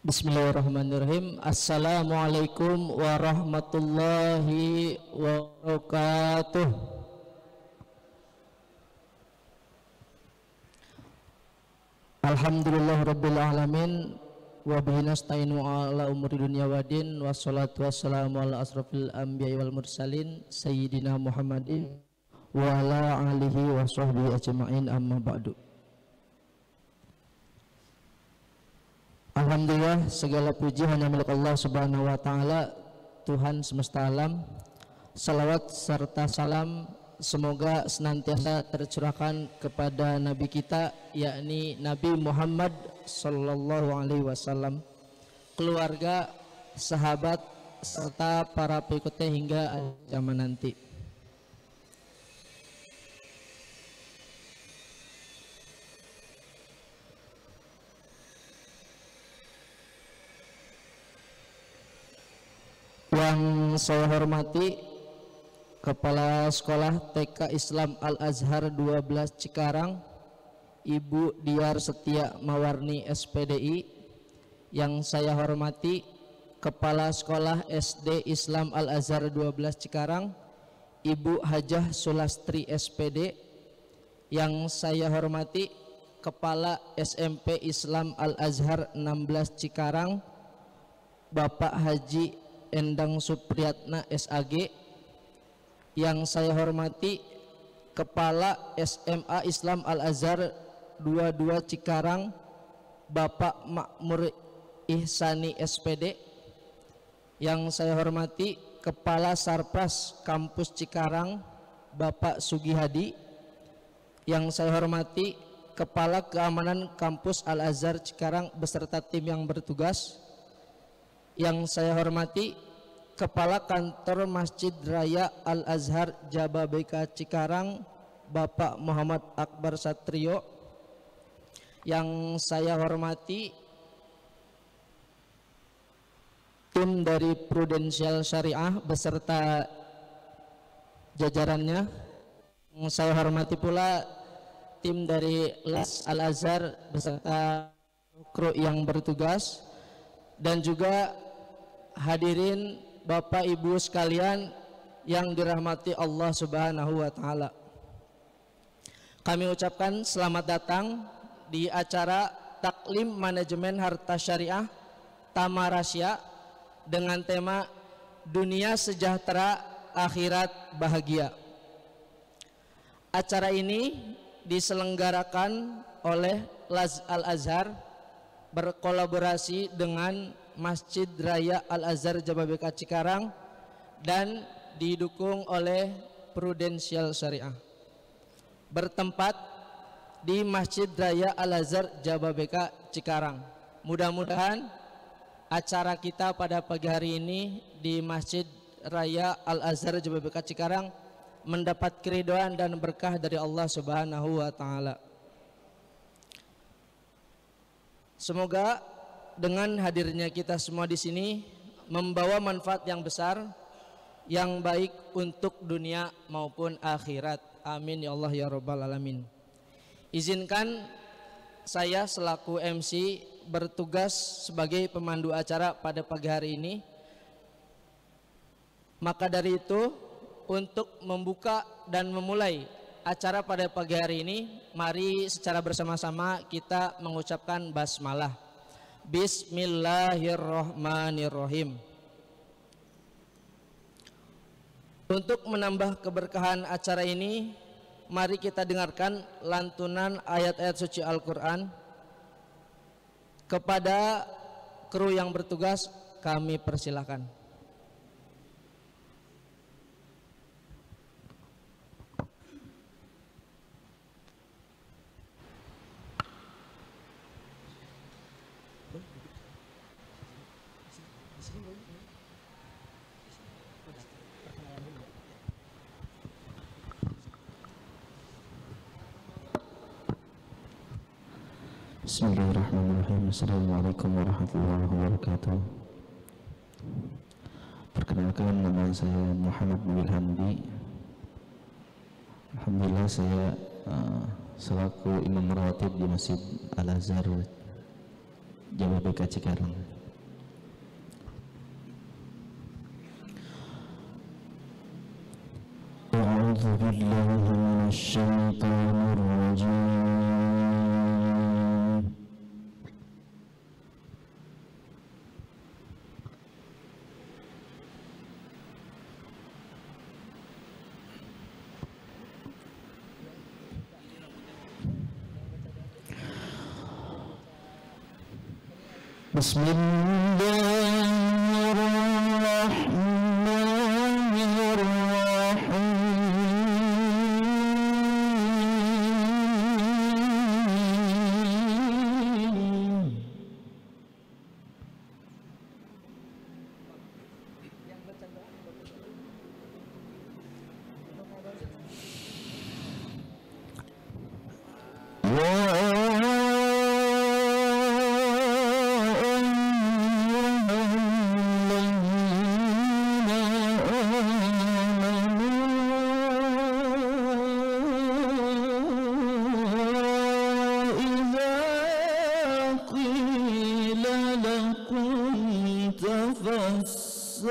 Bismillahirrahmanirrahim. Assalamualaikum warahmatullahi wabarakatuh. Alhamdulillahirabbil alamin wa bihi nasta'inu ala umuri dunya waddin wassalatu wassalamu ala asrofil anbiya'i wal mursalin sayyidina Muhammadin wa ala alihi wa sahbihi ajma'in, amma ba'du. Alhamdulillah, segala puji hanya milik Allah Subhanahu wa taala, Tuhan semesta alam. Salawat serta salam semoga senantiasa tercurahkan kepada nabi kita, yakni Nabi Muhammad sallallahu alaihi wasallam, keluarga, sahabat serta para pengikutnya hingga zaman nanti. Yang saya hormati Kepala Sekolah TK Islam Al-Azhar 12 Cikarang, Ibu Diar Setia Mawarni SPDI. Yang saya hormati Kepala Sekolah SD Islam Al-Azhar 12 Cikarang, Ibu Hajah Sulastri SPD. Yang saya hormati Kepala SMP Islam Al-Azhar 16 Cikarang, Bapak Haji Endang Supriyatna SAG. Yang saya hormati Kepala SMA Islam Al-Azhar 22 Cikarang, Bapak Makmur Ihsani SPD. Yang saya hormati Kepala Sarpras Kampus Cikarang, Bapak Sugihadi. Yang saya hormati Kepala Keamanan Kampus Al-Azhar Cikarang beserta tim yang bertugas. Yang saya hormati Kepala Kantor Masjid Raya Al-Azhar Jababeka Cikarang, Bapak Muhammad Akbar Satrio. Yang saya hormati tim dari Prudential Syariah beserta jajarannya. Yang saya hormati pula tim dari LAS Al-Azhar beserta kru yang bertugas, dan juga hadirin Bapak Ibu sekalian yang dirahmati Allah Subhanahu wa taala. Kami ucapkan selamat datang di acara Taklim Manajemen Harta Syariah Tamarasya dengan tema Dunia Sejahtera Akhirat Bahagia. Acara ini diselenggarakan oleh LAS Al-Azhar berkolaborasi dengan Masjid Raya Al-Azhar Jababeka Cikarang dan didukung oleh Prudential Syariah, bertempat di Masjid Raya Al-Azhar Jababeka Cikarang. Mudah-mudahan acara kita pada pagi hari ini di Masjid Raya Al-Azhar Jababeka Cikarang mendapat keridhaan dan berkah dari Allah Subhanahu wa taala. Semoga dengan hadirnya kita semua di sini membawa manfaat yang besar, yang baik untuk dunia maupun akhirat. Amin ya Allah ya Rabbal alamin. Izinkan saya selaku MC bertugas sebagai pemandu acara pada pagi hari ini. Maka dari itu, untuk membuka dan memulai acara pada pagi hari ini, mari secara bersama-sama kita mengucapkan basmalah. Bismillahirrahmanirrahim. Untuk menambah keberkahan acara ini, mari kita dengarkan lantunan ayat-ayat suci Al-Quran. Kepada kru yang bertugas kami persilahkan. Bismillahirrahmanirrahim. Assalamualaikum warahmatullahi wabarakatuh. Perkenalkan, nama saya Muhammad Nabil Hamdi. Alhamdulillah saya selaku imam rawatib di Masjid Al-Azhar Jababeka Cikarang. أعوذ بالله من الشيطان الرجيم بسم الله الرحمن الرحيم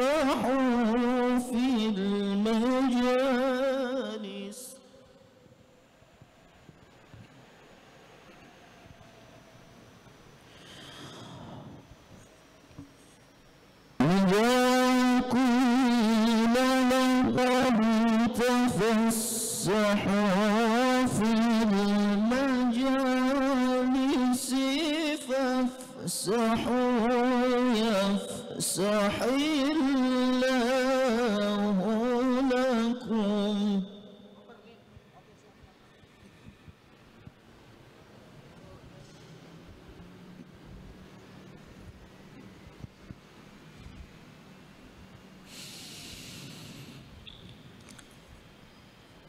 تفسحوا في المجالس إذا قيل لهم تفسحوا في المجالس فافسحوا يفسح الله لكم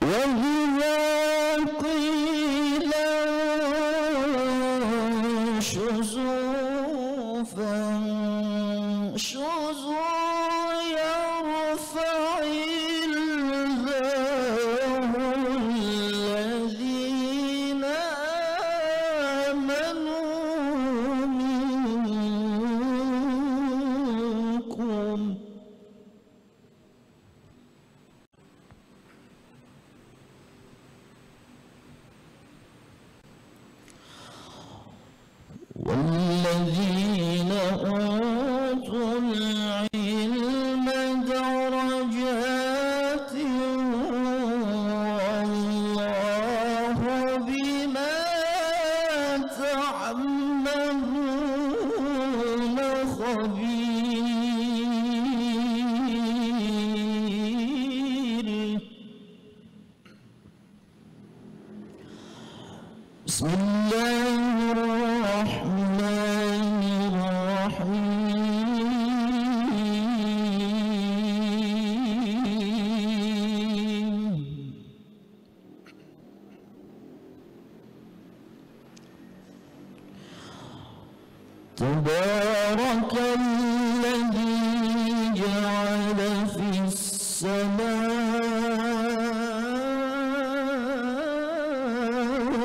وإذا قيل انشزوا فانشزوا يرفع الله الذين آمنوا منكم والذين أوتوا العلم درجات والله بما تعملون خبير بسم الله الرحمن الرحيم تبارك الذي جعل في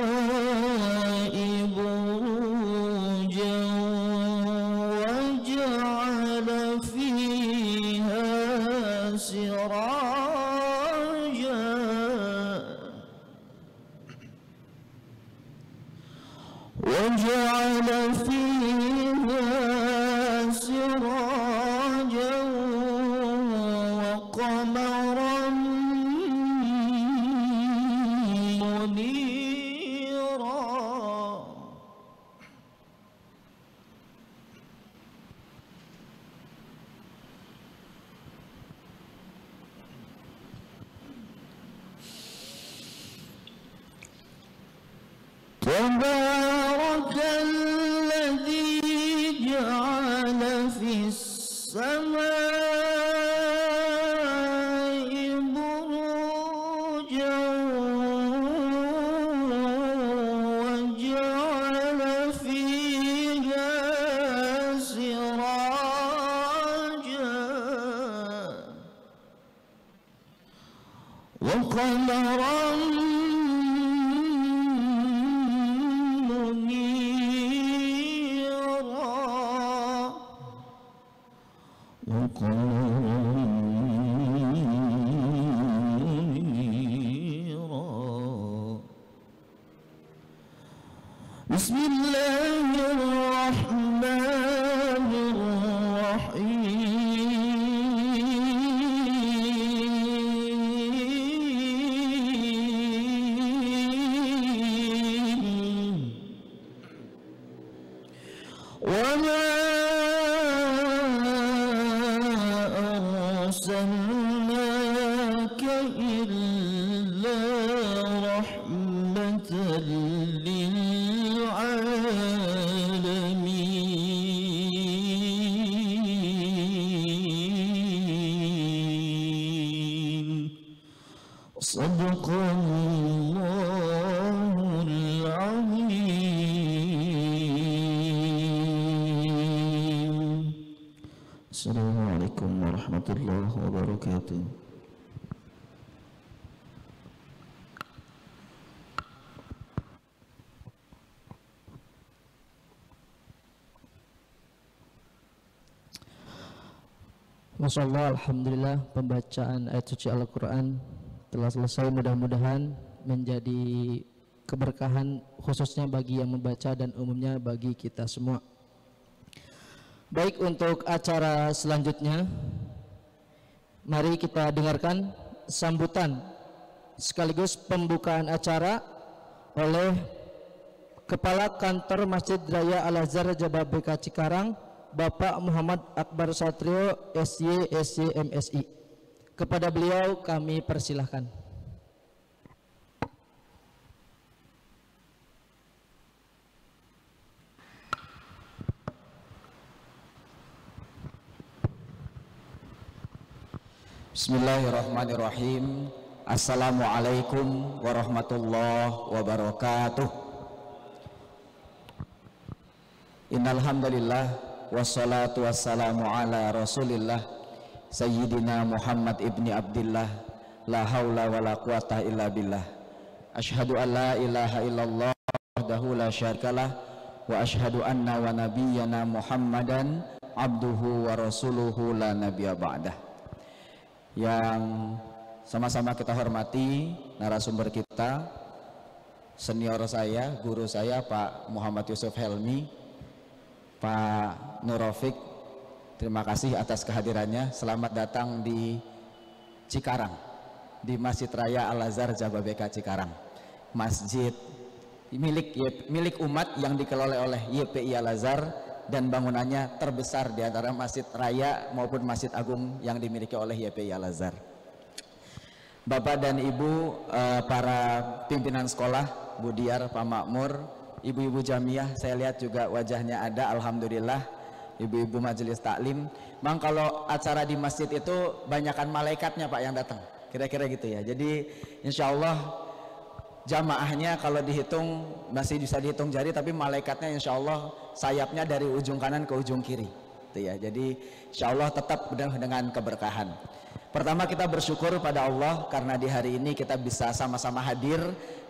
السماء بروجا وجعل فيها سراجا وجعل فيها سراجا وقمرا منيرا تبارك الذي جعل في السماء بروجا وجعل فيها سراجا وقمرا Bismillahirrahmanirrahim. وما أرسلناك إلا رحمة للعالمين. صدق الله العظيم. Assalamualaikum warahmatullahi wabarakatuh. Masya Allah, alhamdulillah, pembacaan ayat suci Al-Quran telah selesai. Mudah-mudahan menjadi keberkahan khususnya bagi yang membaca dan umumnya bagi kita semua. Baik, untuk acara selanjutnya mari kita dengarkan sambutan sekaligus pembukaan acara oleh Kepala Kantor Masjid Raya Al-Azhar Jababeka Cikarang, Bapak Muhammad Akbar Satrio SY SY MSI. Kepada beliau kami persilahkan. Bismillahirrahmanirrahim. Assalamualaikum warahmatullahi wabarakatuh. Innal hamdalillah wassalatu wassalamu ala Rasulillah Sayyidina Muhammad ibni Abdillah, la haula wala quwata illa billah. Asyhadu an la ilaha illallah wahdahu la syarikalah wa asyhadu anna wa nabiyyana Muhammadan abduhu wa rasuluhu la nabiyya ba'dah. Yang sama-sama kita hormati narasumber kita, senior saya, guru saya Pak Muhammad Yusuf Helmi, Pak Nurofik, terima kasih atas kehadirannya. Selamat datang di Cikarang, di Masjid Raya Al-Azhar Jababeka Cikarang, masjid milik umat yang dikelola oleh YPI Al-Azhar dan bangunannya terbesar di antara masjid raya maupun masjid agung yang dimiliki oleh YPI Al-Azhar. Bapak dan Ibu, para pimpinan sekolah, Bu Diar, Pak Makmur, ibu-ibu jamiah, saya lihat juga wajahnya ada, alhamdulillah. Ibu-ibu majelis taklim. Mang, kalau acara di masjid itu banyakkan malaikatnya Pak yang datang, kira-kira gitu ya. Jadi insya Allah jamaahnya kalau dihitung masih bisa dihitung jari, tapi malaikatnya insya Allah sayapnya dari ujung kanan ke ujung kiri itu ya. Jadi insya Allah tetap dengan keberkahan. Pertama, kita bersyukur pada Allah karena di hari ini kita bisa sama-sama hadir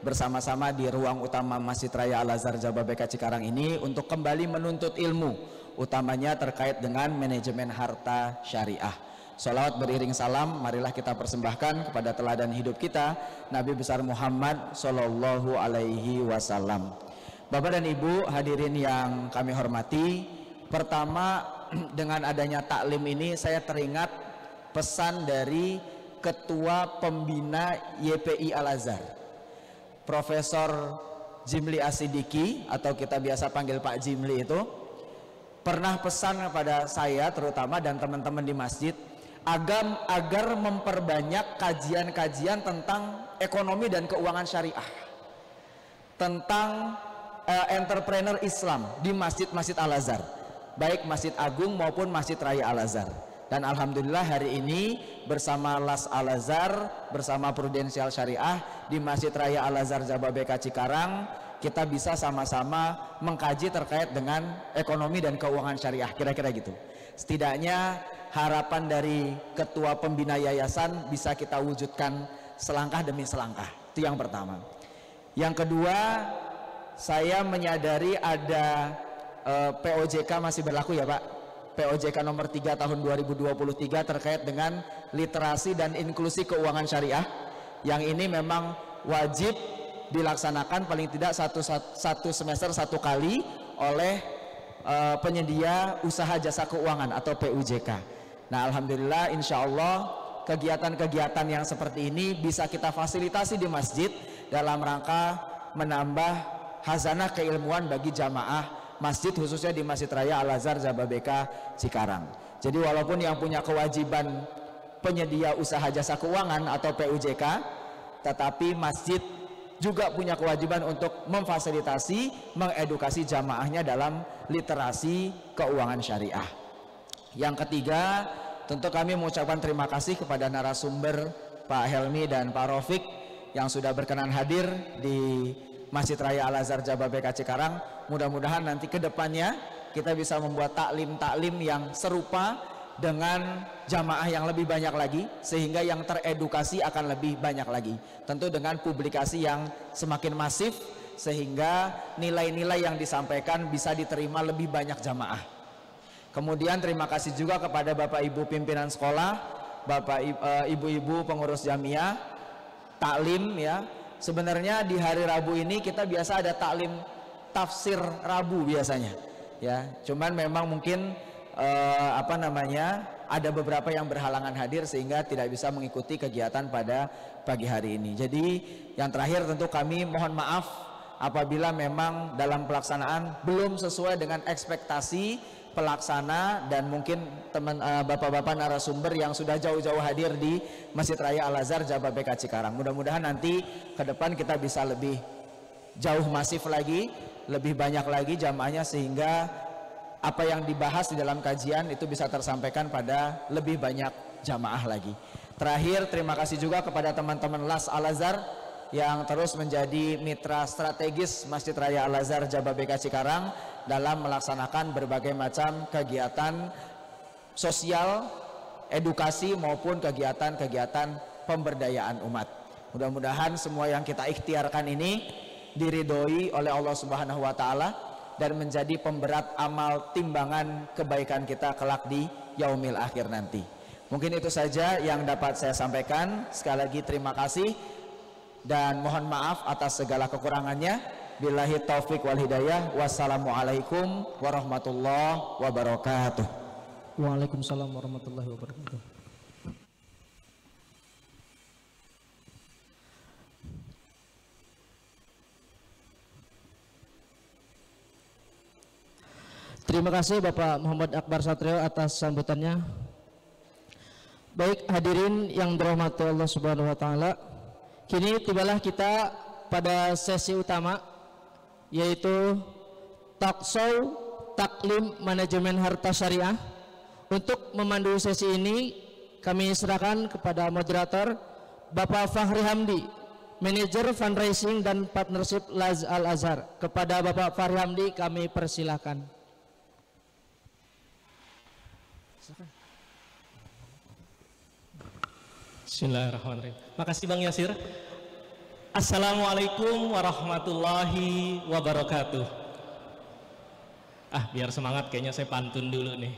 bersama-sama di ruang utama Masjid Raya Al-Azhar Jababeka Cikarang ini untuk kembali menuntut ilmu, utamanya terkait dengan manajemen harta syariah. Salawat beriring salam marilah kita persembahkan kepada teladan hidup kita, Nabi besar Muhammad Sallallahu Alaihi Wasallam. Bapak dan Ibu hadirin yang kami hormati, pertama dengan adanya taklim ini saya teringat pesan dari Ketua Pembina YPI Al-Azhar, Profesor Jimli Asidiki, atau kita biasa panggil Pak Jimli, itu pernah pesan kepada saya terutama dan teman-teman di masjid agar memperbanyak kajian-kajian tentang ekonomi dan keuangan syariah, tentang entrepreneur Islam di masjid-masjid Al-Azhar, baik Masjid Agung maupun Masjid Raya Al-Azhar. Dan alhamdulillah hari ini bersama Las Al-Azhar, bersama Prudensial Syariah di Masjid Raya Al-Azhar Jababeka Cikarang, kita bisa sama-sama mengkaji terkait dengan ekonomi dan keuangan syariah, kira-kira gitu. Setidaknya harapan dari Ketua Pembina Yayasan bisa kita wujudkan selangkah demi selangkah. Itu yang pertama. Yang kedua, saya menyadari ada POJK masih berlaku ya Pak, POJK nomor 3 tahun 2023 terkait dengan literasi dan inklusi keuangan syariah, yang ini memang wajib dilaksanakan paling tidak satu semester satu kali oleh penyedia usaha jasa keuangan atau PUJK. Nah, alhamdulillah, insya Allah kegiatan-kegiatan yang seperti ini bisa kita fasilitasi di masjid dalam rangka menambah hazanah keilmuan bagi jamaah masjid, khususnya di Masjid Raya Al-Azhar Jababeka Cikarang. Jadi walaupun yang punya kewajiban penyedia usaha jasa keuangan atau PUJK, tetapi masjid juga punya kewajiban untuk memfasilitasi, mengedukasi jamaahnya dalam literasi keuangan syariah. Yang ketiga, tentu kami mengucapkan terima kasih kepada narasumber Pak Helmi dan Pak Rafiq yang sudah berkenan hadir di Masjid Raya Al-Azhar Jababeka Cikarang. Mudah-mudahan nanti ke depannya kita bisa membuat taklim-taklim yang serupa dengan jamaah yang lebih banyak lagi, sehingga yang teredukasi akan lebih banyak lagi, tentu dengan publikasi yang semakin masif, sehingga nilai-nilai yang disampaikan bisa diterima lebih banyak jamaah. Kemudian terima kasih juga kepada Bapak Ibu pimpinan sekolah, Bapak Ibu-ibu pengurus jamiah, taklim ya. Sebenarnya di hari Rabu ini kita biasa ada taklim tafsir Rabu biasanya ya, cuman memang mungkin ada beberapa yang berhalangan hadir sehingga tidak bisa mengikuti kegiatan pada pagi hari ini. Jadi yang terakhir, tentu kami mohon maaf apabila memang dalam pelaksanaan belum sesuai dengan ekspektasi pelaksana dan mungkin bapak-bapak narasumber yang sudah jauh-jauh hadir di Masjid Raya Al-Azhar Jababeka Cikarang. Mudah-mudahan nanti ke depan kita bisa lebih jauh masif lagi, lebih banyak lagi jamaahnya, sehingga apa yang dibahas di dalam kajian itu bisa tersampaikan pada lebih banyak jamaah lagi. Terakhir, terima kasih juga kepada teman-teman LAS Al-Azhar yang terus menjadi mitra strategis Masjid Raya Al-Azhar Jababeka Cikarang dalam melaksanakan berbagai macam kegiatan sosial, edukasi maupun kegiatan-kegiatan pemberdayaan umat. Mudah-mudahan semua yang kita ikhtiarkan ini diridhoi oleh Allah Subhanahu wa taala dan menjadi pemberat amal timbangan kebaikan kita kelak di yaumil akhir nanti. Mungkin itu saja yang dapat saya sampaikan. Sekali lagi terima kasih dan mohon maaf atas segala kekurangannya. Billahi taufik wal hidayah. Wassalamualaikum warahmatullahi wabarakatuh. Waalaikumsalam warahmatullahi wabarakatuh. Terima kasih Bapak Muhammad Akbar Satrio atas sambutannya. Baik hadirin yang dirahmati Allah Subhanahu wa taala, kini tibalah kita pada sesi utama, yaitu Talkshow Taklim Manajemen Harta Syariah. Untuk memandu sesi ini kami serahkan kepada moderator Bapak Fahri Hamdi, Manajer Fundraising dan Partnership LAS Al-Azhar. Kepada Bapak Fahri Hamdi kami persilahkan. Bismillahirrahmanirrahim. Makasih Bang Yasir. Assalamualaikum warahmatullahi wabarakatuh. Biar semangat kayaknya saya pantun dulu nih.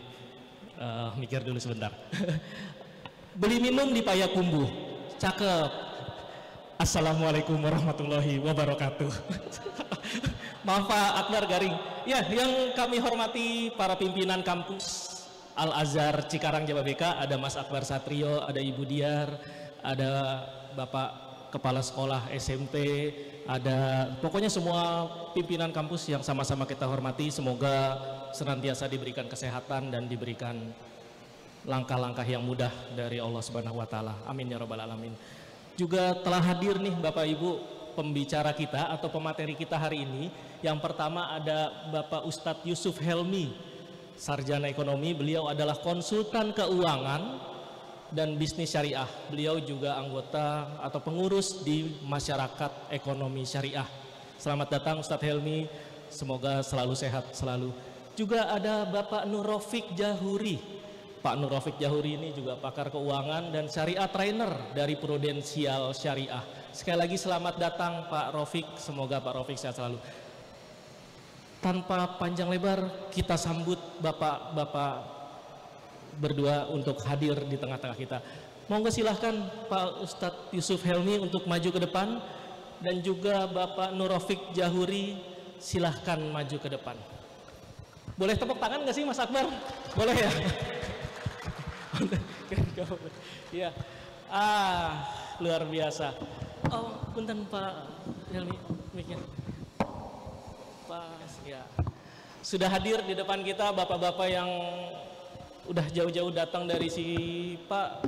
Mikir dulu sebentar. Beli minum di Payakumbuh. Cakep. Assalamualaikum warahmatullahi wabarakatuh. Maaf Pak Akbar garing. Ya, yang kami hormati para pimpinan kampus Al-Azhar Cikarang Jababeka, ada Mas Akbar Satrio, ada Ibu Diar, ada Bapak Kepala Sekolah SMP, ada pokoknya semua pimpinan kampus yang sama-sama kita hormati. Semoga senantiasa diberikan kesehatan dan diberikan langkah-langkah yang mudah dari Allah Subhanahu wa taala. Amin ya rabbal alamin. Juga telah hadir nih Bapak Ibu pembicara kita atau pemateri kita hari ini. Yang pertama ada Bapak Ustadz Yusuf Helmi, sarjana ekonomi. Beliau adalah konsultan keuangan dan bisnis syariah. Beliau juga anggota atau pengurus di masyarakat ekonomi syariah. Selamat datang Ustadz Helmi, semoga selalu sehat selalu. Juga ada Bapak Nur Rafiq Jahuri. Pak Nur Rafiq Jahuri ini juga pakar keuangan dan syariah trainer dari Prudensial Syariah. Sekali lagi selamat datang Pak Rafiq, semoga Pak Rafiq sehat selalu. Tanpa panjang lebar kita sambut bapak-bapak berdua untuk hadir di tengah-tengah kita. Monggo silahkan Pak Ustadz Yusuf Helmi untuk maju ke depan dan juga Bapak Nurofik Jahuri, silahkan maju ke depan. Boleh tepuk tangan nggak sih Mas Akbar? Boleh ya? Ya. Luar biasa. Oh, punten Pak Helmi, mikir. Pas ya. Sudah hadir di depan kita bapak-bapak yang udah jauh-jauh datang dari si Pak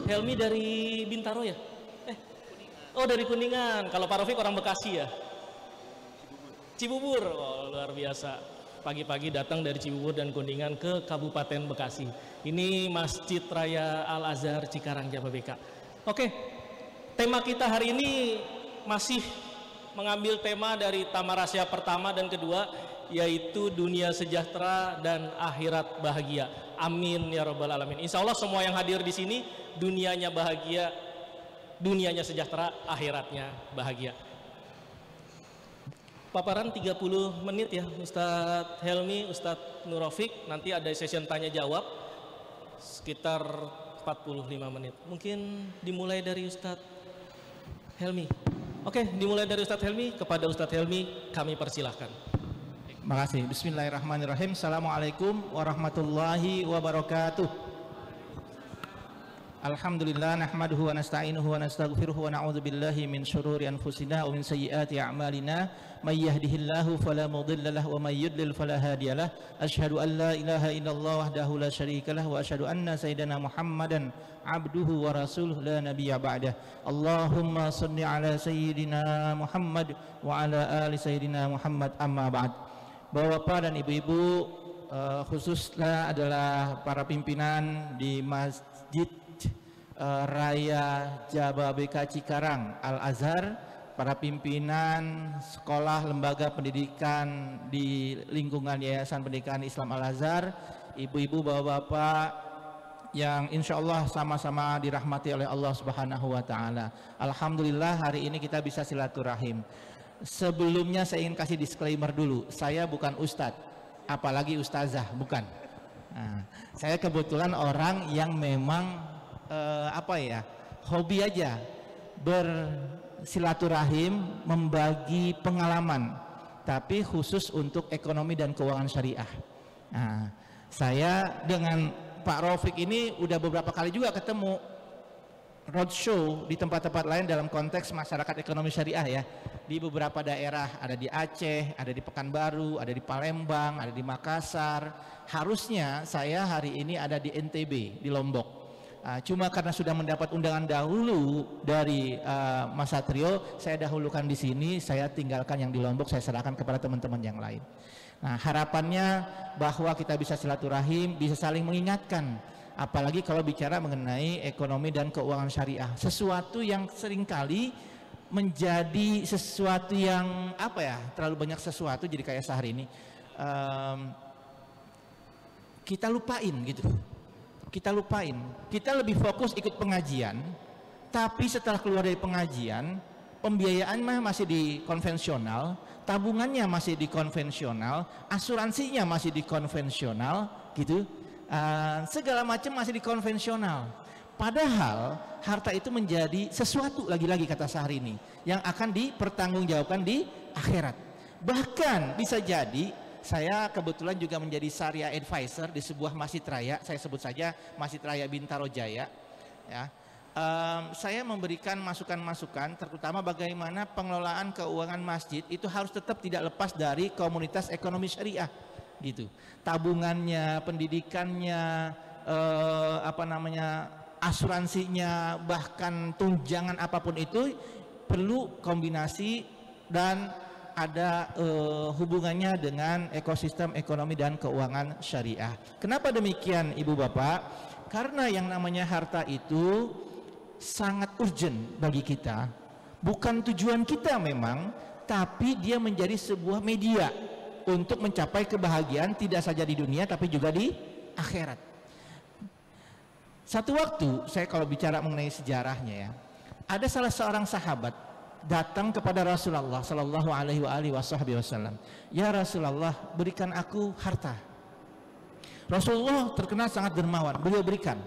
Helmi dari Bintaro ya? Oh dari Kuningan. Kalau Pak Rofik orang Bekasi ya? Cibubur. Oh luar biasa. Pagi-pagi datang dari Cibubur dan Kuningan ke Kabupaten Bekasi. Ini Masjid Raya Al-Azhar Cikarang Jababeka. Oke, tema kita hari ini masih mengambil tema dari Tamarasya pertama dan kedua, yaitu dunia sejahtera dan akhirat bahagia. Amin ya rabbal alamin. Insya Allah semua yang hadir di sini dunianya bahagia, dunianya sejahtera, akhiratnya bahagia. Paparan 30 menit ya Ustadz Helmi, Ustadz Nurofik. Nanti ada session tanya jawab sekitar 45 menit. Mungkin dimulai dari Ustadz Helmi. Oke, dimulai dari Ustadz Helmi. Kepada Ustadz Helmi kami persilahkan. Makasih. Bismillahirrahmanirrahim. Assalamualaikum warahmatullahi wabarakatuh. Alhamdulillah nahmaduhu wa nasta'inuhu wa nastaghfiruhu wa na'udzu billahi min syururi anfusina wa min sayyiati a'malina may yahdihillahu fala mudilla lahu wa may yudlil fala hadiyalah. Asyhadu an la ilaha illallah wahdahu la syarikalah wa asyhadu anna sayyidina Muhammadan abduhu wa rasuluh la nabiyya ba'dah. Allahumma shalli ala sayyidina Muhammad wa ala ali sayyidina Muhammad, amma ba'd. Bapak dan ibu-ibu, khususnya adalah para pimpinan di Masjid Raya Jababeka Cikarang Al-Azhar, para pimpinan sekolah lembaga pendidikan di lingkungan Yayasan Pendidikan Islam Al-Azhar, ibu-ibu, bapak-bapak yang insya Allah sama-sama dirahmati oleh Allah Subhanahu wa Ta'ala. Alhamdulillah hari ini kita bisa silaturahim. Sebelumnya saya ingin kasih disclaimer dulu, saya bukan ustadz, apalagi ustazah, bukan. Nah, saya kebetulan orang yang memang hobi aja bersilaturahim, membagi pengalaman, tapi khusus untuk ekonomi dan keuangan syariah. Nah, saya dengan Pak Rofik ini udah beberapa kali juga ketemu roadshow di tempat-tempat lain dalam konteks masyarakat ekonomi syariah ya, di beberapa daerah, ada di Aceh, ada di Pekanbaru, ada di Palembang, ada di Makassar. Harusnya saya hari ini ada di NTB, di Lombok. Cuma karena sudah mendapat undangan dahulu dari Mas Satrio, saya dahulukan di sini, saya tinggalkan yang di Lombok, saya serahkan kepada teman-teman yang lain. Nah, harapannya bahwa kita bisa silaturahim, bisa saling mengingatkan, apalagi kalau bicara mengenai ekonomi dan keuangan syariah, sesuatu yang seringkali menjadi sesuatu yang terlalu banyak sesuatu, jadi kayak sehari ini kita lupain gitu. Kita lupain, kita lebih fokus ikut pengajian, tapi setelah keluar dari pengajian, pembiayaan masih di konvensional, tabungannya masih di konvensional, asuransinya masih di konvensional, gitu, segala macam masih di konvensional. Padahal harta itu menjadi sesuatu, lagi-lagi kata Syahrini, yang akan dipertanggungjawabkan di akhirat. Bahkan bisa jadi, saya kebetulan juga menjadi Syariah Advisor di sebuah masjid raya, saya sebut saja Masjid Raya Bintaro Jaya. Ya, saya memberikan masukan-masukan, terutama bagaimana pengelolaan keuangan masjid itu harus tetap tidak lepas dari komunitas ekonomi syariah, gitu. Tabungannya, pendidikannya, asuransinya, bahkan tunjangan apapun itu perlu kombinasi dan ada hubungannya dengan ekosistem ekonomi dan keuangan syariah. Kenapa demikian Ibu Bapak? Karena yang namanya harta itu sangat urgent bagi kita. Bukan tujuan kita memang, tapi dia menjadi sebuah media untuk mencapai kebahagiaan tidak saja di dunia tapi juga di akhirat. Satu waktu saya kalau bicara mengenai sejarahnya ya, ada salah seorang sahabat datang kepada Rasulullah Sallallahu Alaihi Wasallam. Ya Rasulullah, berikan aku harta. Rasulullah terkenal sangat dermawan, beliau berikan.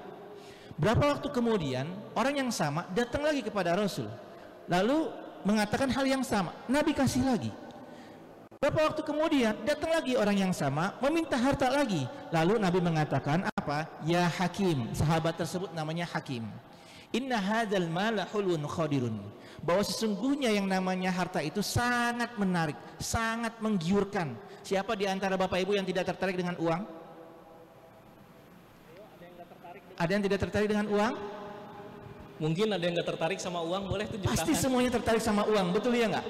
Berapa waktu kemudian orang yang sama datang lagi kepada Rasul. Lalu mengatakan hal yang sama. Nabi kasih lagi. Beberapa waktu kemudian datang lagi orang yang sama meminta harta lagi. Lalu Nabi mengatakan apa? Ya Hakim. Sahabat tersebut namanya Hakim. Inna hadzal mala hulun khadirun. Bahwa sesungguhnya yang namanya harta itu sangat menarik, sangat menggiurkan. Siapa di antara Bapak Ibu yang tidak tertarik dengan uang? Ada yang tidak tertarik dengan uang? Mungkin ada yang nggak tertarik sama uang, boleh tunjukkan. Pasti semuanya tertarik sama uang, betul ya nggak?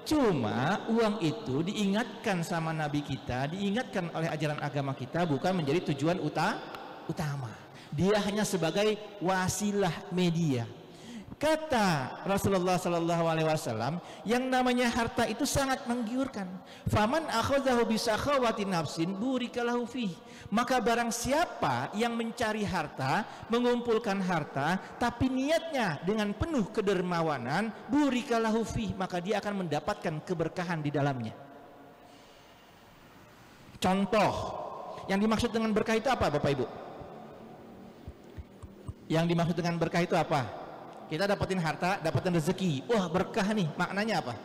Cuma uang itu diingatkan sama Nabi kita, diingatkan oleh ajaran agama kita bukan menjadi tujuan utama. Dia hanya sebagai wasilah media. Kata Rasulullah SAW, yang namanya harta itu sangat menggiurkan. Faman akhadhahu bisakhawati nafsin burika lahu fih. Maka barang siapa yang mencari harta, mengumpulkan harta, tapi niatnya dengan penuh kedermawanan, burika lahu fih, maka dia akan mendapatkan keberkahan di dalamnya. Contoh yang dimaksud dengan berkah itu apa, Bapak Ibu? Yang dimaksud dengan berkah itu apa? Kita dapetin harta, dapetin rezeki. Wah, berkah nih. Maknanya apa?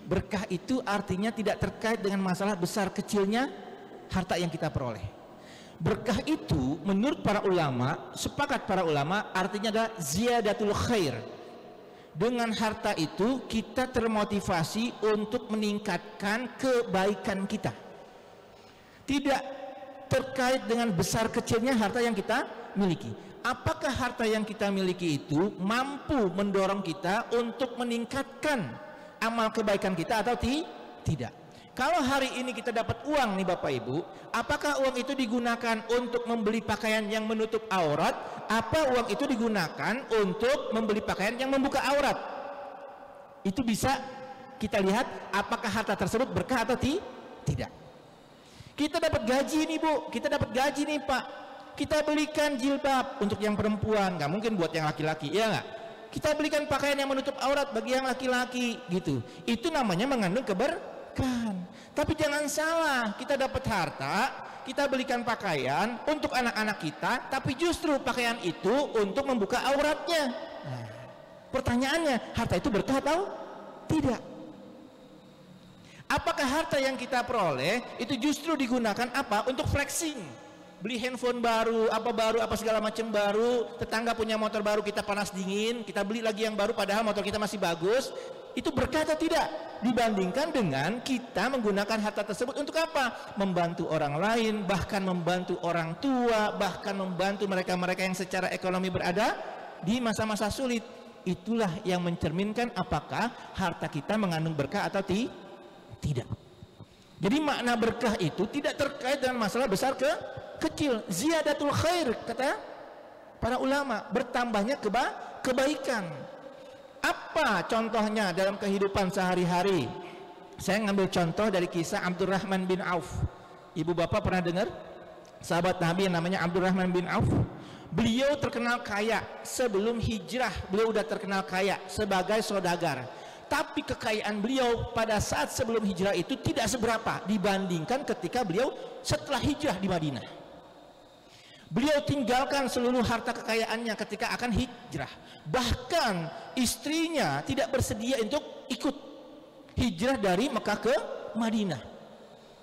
Berkah itu artinya tidak terkait dengan masalah besar kecilnya harta yang kita peroleh. Berkah itu menurut para ulama, sepakat para ulama, artinya adalah ziyadatul khair. Dengan harta itu kita termotivasi untuk meningkatkan kebaikan kita. Tidak terkait dengan besar kecilnya harta yang kita miliki. Apakah harta yang kita miliki itu mampu mendorong kita untuk meningkatkan amal kebaikan kita atau tidak? Kalau hari ini kita dapat uang nih Bapak Ibu, apakah uang itu digunakan untuk membeli pakaian yang menutup aurat? Apa uang itu digunakan untuk membeli pakaian yang membuka aurat? Itu bisa kita lihat apakah harta tersebut berkah atau tidak. Kita dapat gaji nih Bu, kita dapat gaji nih Pak, kita belikan jilbab untuk yang perempuan, nggak mungkin buat yang laki-laki, ya nggak? Kita belikan pakaian yang menutup aurat bagi yang laki-laki, gitu. Itu namanya mengandung keberkahan. Tapi jangan salah, kita dapat harta, kita belikan pakaian untuk anak-anak kita, tapi justru pakaian itu untuk membuka auratnya. Nah, pertanyaannya, harta itu berkah atau tidak? Apakah harta yang kita peroleh itu justru digunakan apa? Untuk flexing, beli handphone baru, apa segala macam baru, tetangga punya motor baru, kita panas dingin, kita beli lagi yang baru padahal motor kita masih bagus. Itu berkah atau tidak? Dibandingkan dengan kita menggunakan harta tersebut untuk apa? Membantu orang lain, bahkan membantu orang tua, bahkan membantu mereka-mereka yang secara ekonomi berada di masa-masa sulit. Itulah yang mencerminkan apakah harta kita mengandung berkah atau tidak. Jadi makna berkah itu tidak terkait dengan masalah besar kecil. Ziyadatul khair, kata para ulama, bertambahnya kebaikan. Apa contohnya dalam kehidupan sehari-hari? Saya ngambil contoh dari kisah Abdurrahman bin Auf. Ibu bapak pernah dengar sahabat Nabi yang namanya Abdurrahman bin Auf? Beliau terkenal kaya. Sebelum hijrah beliau udah terkenal kaya sebagai saudagar. Tapi kekayaan beliau pada saat sebelum hijrah itu tidak seberapa dibandingkan ketika beliau setelah hijrah di Madinah. Beliau tinggalkan seluruh harta kekayaannya ketika akan hijrah. Bahkan istrinya tidak bersedia untuk ikut hijrah dari Mekah ke Madinah.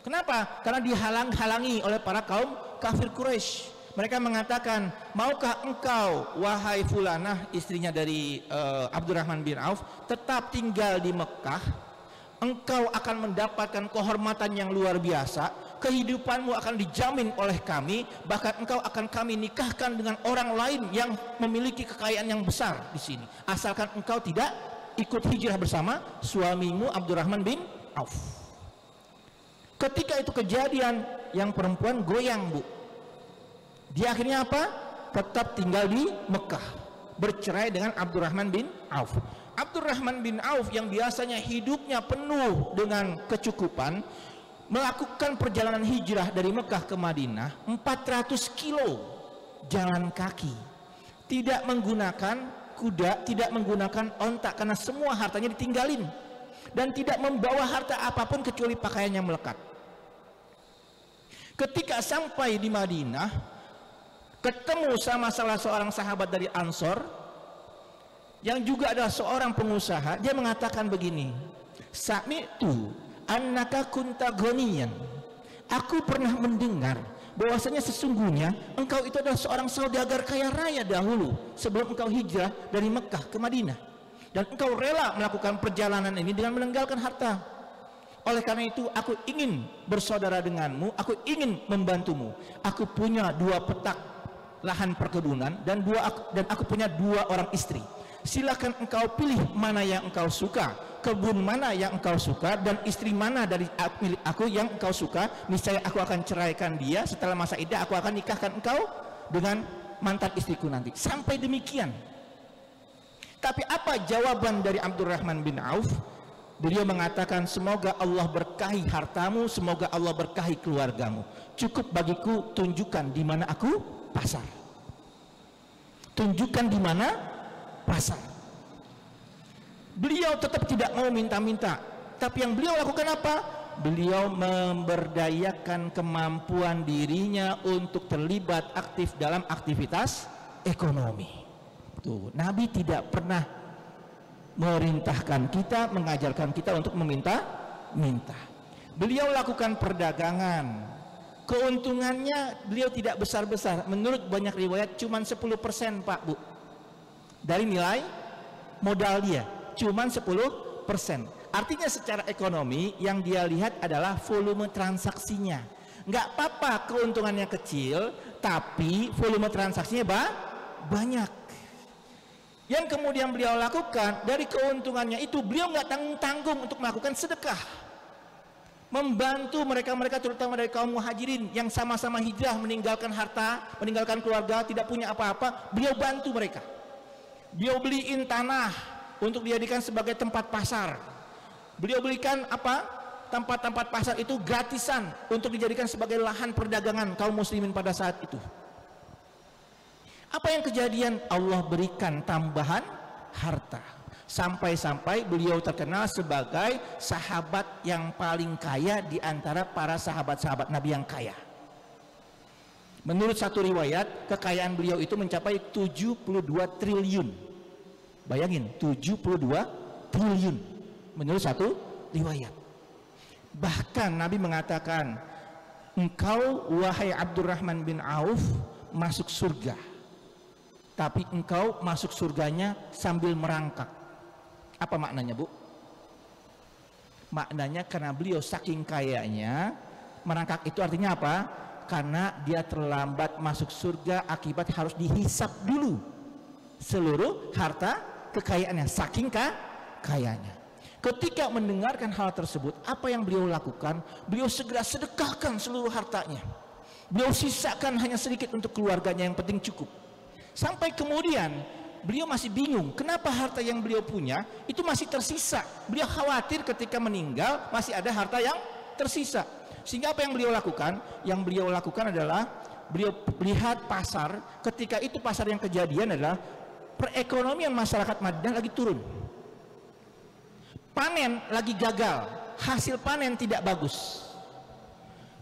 Kenapa? Karena dihalang-halangi oleh para kaum kafir Quraisy. Mereka mengatakan, maukah engkau wahai fulanah, istrinya dari Abdurrahman bin Auf, tetap tinggal di Mekah? Engkau akan mendapatkan kehormatan yang luar biasa, kehidupanmu akan dijamin oleh kami, bahkan engkau akan kami nikahkan dengan orang lain yang memiliki kekayaan yang besar di sini, asalkan engkau tidak ikut hijrah bersama suamimu Abdurrahman bin Auf. Ketika itu kejadian, yang perempuan goyang Bu. Dia akhirnya apa? Tetap tinggal di Mekah, bercerai dengan Abdurrahman bin Auf. Abdurrahman bin Auf yang biasanya hidupnya penuh dengan kecukupan, melakukan perjalanan hijrah dari Mekah ke Madinah 400 kilo jalan kaki, tidak menggunakan kuda, tidak menggunakan onta, karena semua hartanya ditinggalin, dan tidak membawa harta apapun kecuali pakaian yang melekat. Ketika sampai di Madinah, ketemu sama salah seorang sahabat dari Ansor, yang juga adalah seorang pengusaha, dia mengatakan begini, sami'tu annaka kunta ghaniyan. Aku pernah mendengar bahwasanya sesungguhnya engkau itu adalah seorang saudagar kaya raya dahulu sebelum engkau hijrah dari Mekah ke Madinah, dan engkau rela melakukan perjalanan ini dengan meninggalkan harta. Oleh karena itu aku ingin bersaudara denganmu, aku ingin membantumu. Aku punya 2 petak lahan perkebunan dan aku punya 2 orang istri. Silakan engkau pilih mana yang engkau suka, kebun mana yang engkau suka, dan istri mana dari milik aku yang engkau suka. Niscaya aku akan ceraikan dia. Setelah masa iddah aku akan nikahkan engkau dengan mantan istriku nanti. Sampai demikian. Tapi apa jawaban dari Abdurrahman bin Auf? Beliau mengatakan, semoga Allah berkahi hartamu, semoga Allah berkahi keluargamu. Cukup bagiku tunjukkan di mana aku pasar. Tunjukkan di mana pasar. Beliau tetap tidak mau minta-minta, tapi yang beliau lakukan apa? Beliau memberdayakan kemampuan dirinya untuk terlibat aktif dalam aktivitas ekonomi. Tuh, Nabi tidak pernah merintahkan kita, mengajarkan kita untuk meminta-minta. Beliau lakukan perdagangan. Keuntungannya beliau tidak besar-besar. Menurut banyak riwayat cuma 10%, Pak, Bu. Dari nilai modal dia cuman 10%. Artinya secara ekonomi yang dia lihat adalah volume transaksinya. Nggak apa-apa keuntungannya kecil, tapi volume transaksinya banyak. Yang kemudian beliau lakukan dari keuntungannya itu, beliau nggak tanggung-tanggung untuk melakukan sedekah, membantu mereka-mereka terutama dari kaum muhajirin yang sama-sama hijrah, meninggalkan harta, meninggalkan keluarga, tidak punya apa-apa. Beliau bantu mereka. Beliau beliin tanah untuk dijadikan sebagai tempat pasar. Beliau belikan apa? Tempat-tempat pasar itu gratisan untuk dijadikan sebagai lahan perdagangan kaum muslimin pada saat itu. Apa yang kejadian? Allah berikan tambahan harta. Sampai-sampai beliau terkenal sebagai sahabat yang paling kaya di antara para sahabat-sahabat Nabi yang kaya. Menurut satu riwayat, kekayaan beliau itu mencapai 72 triliun. Bayangin, 72 triliun. Menurut satu riwayat. Bahkan Nabi mengatakan, engkau wahai Abdurrahman bin Auf masuk surga. Tapi engkau masuk surganya sambil merangkak. Apa maknanya, Bu? Maknanya karena beliau saking kayanya, merangkak itu artinya apa? Karena dia terlambat masuk surga akibat harus dihisap dulu seluruh harta kekayaannya, saking kayanya. Ketika mendengarkan hal tersebut, apa yang beliau lakukan? Beliau segera sedekahkan seluruh hartanya. Beliau sisakan hanya sedikit untuk keluarganya, yang penting cukup. Sampai kemudian beliau masih bingung kenapa harta yang beliau punya itu masih tersisa. Beliau khawatir ketika meninggal masih ada harta yang tersisa. Sehingga apa yang beliau lakukan? Yang beliau lakukan adalah beliau lihat pasar. Ketika itu pasar yang kejadian adalah perekonomian masyarakat Madinah lagi turun. Panen lagi gagal, hasil panen tidak bagus.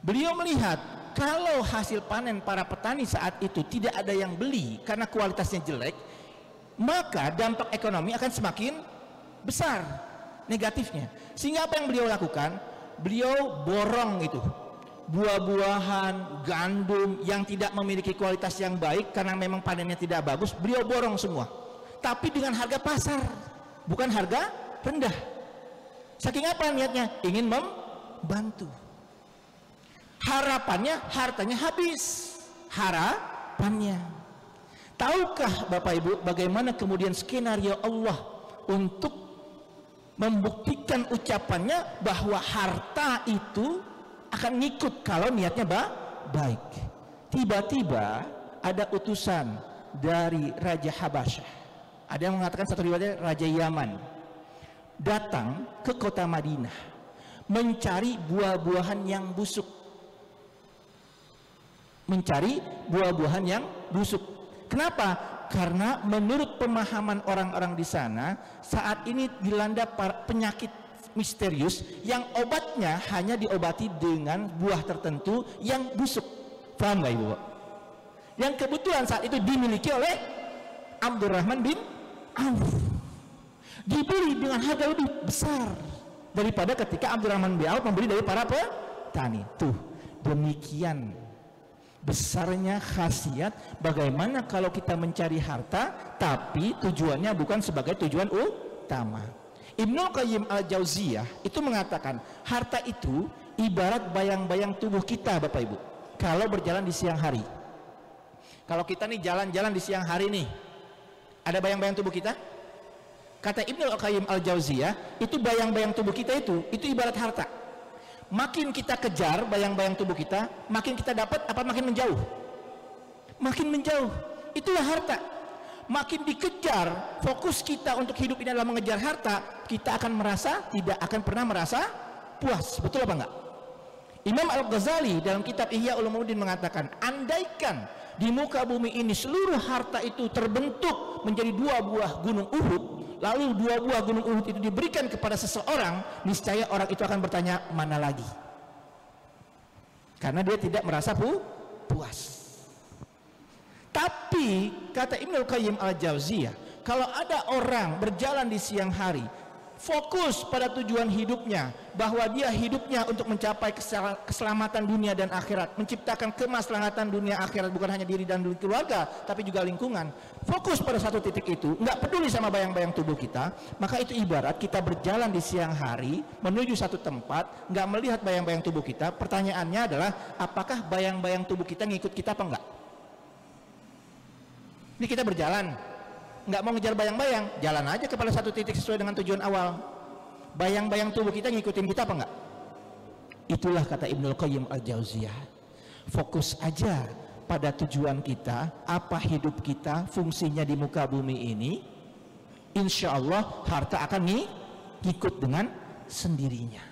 Beliau melihat kalau hasil panen para petani saat itu tidak ada yang beli karena kualitasnya jelek, maka dampak ekonomi akan semakin besar negatifnya. Sehingga apa yang beliau lakukan? Beliau borong itu buah-buahan, gandum yang tidak memiliki kualitas yang baik karena memang panennya tidak bagus, beliau borong semua. Tapi dengan harga pasar, bukan harga rendah. Saking apa niatnya? Ingin membantu. Harapannya hartanya habis. Harapannya. Tahukah Bapak Ibu bagaimana kemudian skenario Allah untuk membuktikan ucapannya bahwa harta itu akan ngikut kalau niatnya baik. Tiba-tiba ada utusan dari Raja Habasyah. Ada yang mengatakan satu riwayat Raja Yaman datang ke kota Madinah mencari buah-buahan yang busuk. Mencari buah-buahan yang busuk. Kenapa? Karena menurut pemahaman orang-orang di sana saat ini dilanda penyakit misterius yang obatnya hanya diobati dengan buah tertentu yang busuk. Paham nggak Ibu? Yang kebetulan saat itu dimiliki oleh Abdurrahman bin Auf. dibeli dengan harga lebih besar daripada ketika Abdurrahman bin Auf membeli dari para petani. Tuh, demikian besarnya khasiat bagaimana kalau kita mencari harta tapi tujuannya bukan sebagai tujuan utama. Ibnu Qayyim al-Jauziyah itu mengatakan harta itu ibarat bayang-bayang tubuh kita, Bapak Ibu, kalau berjalan di siang hari. Kalau kita nih jalan-jalan di siang hari nih, ada bayang-bayang tubuh kita? Kata Ibnu Qayyim al-Jauziyah, itu bayang-bayang tubuh kita itu ibarat harta. Makin kita kejar bayang-bayang tubuh kita, makin kita dapat apa makin menjauh? Makin menjauh. Itulah harta. Makin dikejar, fokus kita untuk hidup ini adalah mengejar harta, kita akan merasa tidak akan pernah merasa puas. Betul apa enggak? Imam Al-Ghazali dalam kitab Ihya Ulumuddin mengatakan, andaikan di muka bumi ini seluruh harta itu terbentuk menjadi 2 buah gunung Uhud, lalu 2 buah gunung Uhud itu diberikan kepada seseorang, niscaya orang itu akan bertanya, mana lagi? Karena dia tidak merasa puas. Tapi kata Ibnu Qayyim al-Jauziyah, kalau ada orang berjalan di siang hari, fokus pada tujuan hidupnya, bahwa dia hidupnya untuk mencapai keselamatan dunia dan akhirat, menciptakan kemaslahatan dunia akhirat, bukan hanya diri dan keluarga tapi juga lingkungan, fokus pada satu titik itu, nggak peduli sama bayang-bayang tubuh kita, maka itu ibarat kita berjalan di siang hari menuju satu tempat, nggak melihat bayang-bayang tubuh kita. Pertanyaannya adalah, apakah bayang-bayang tubuh kita ngikut kita apa enggak? Ini kita berjalan, nggak mau ngejar bayang-bayang, jalan aja kepada satu titik sesuai dengan tujuan awal. Bayang-bayang tubuh kita ngikutin kita apa enggak? Itulah kata Ibnu Qayyim al-Jauziyah, fokus aja pada tujuan kita, apa hidup kita, fungsinya di muka bumi ini, insya Allah harta akan ngikut dengan sendirinya.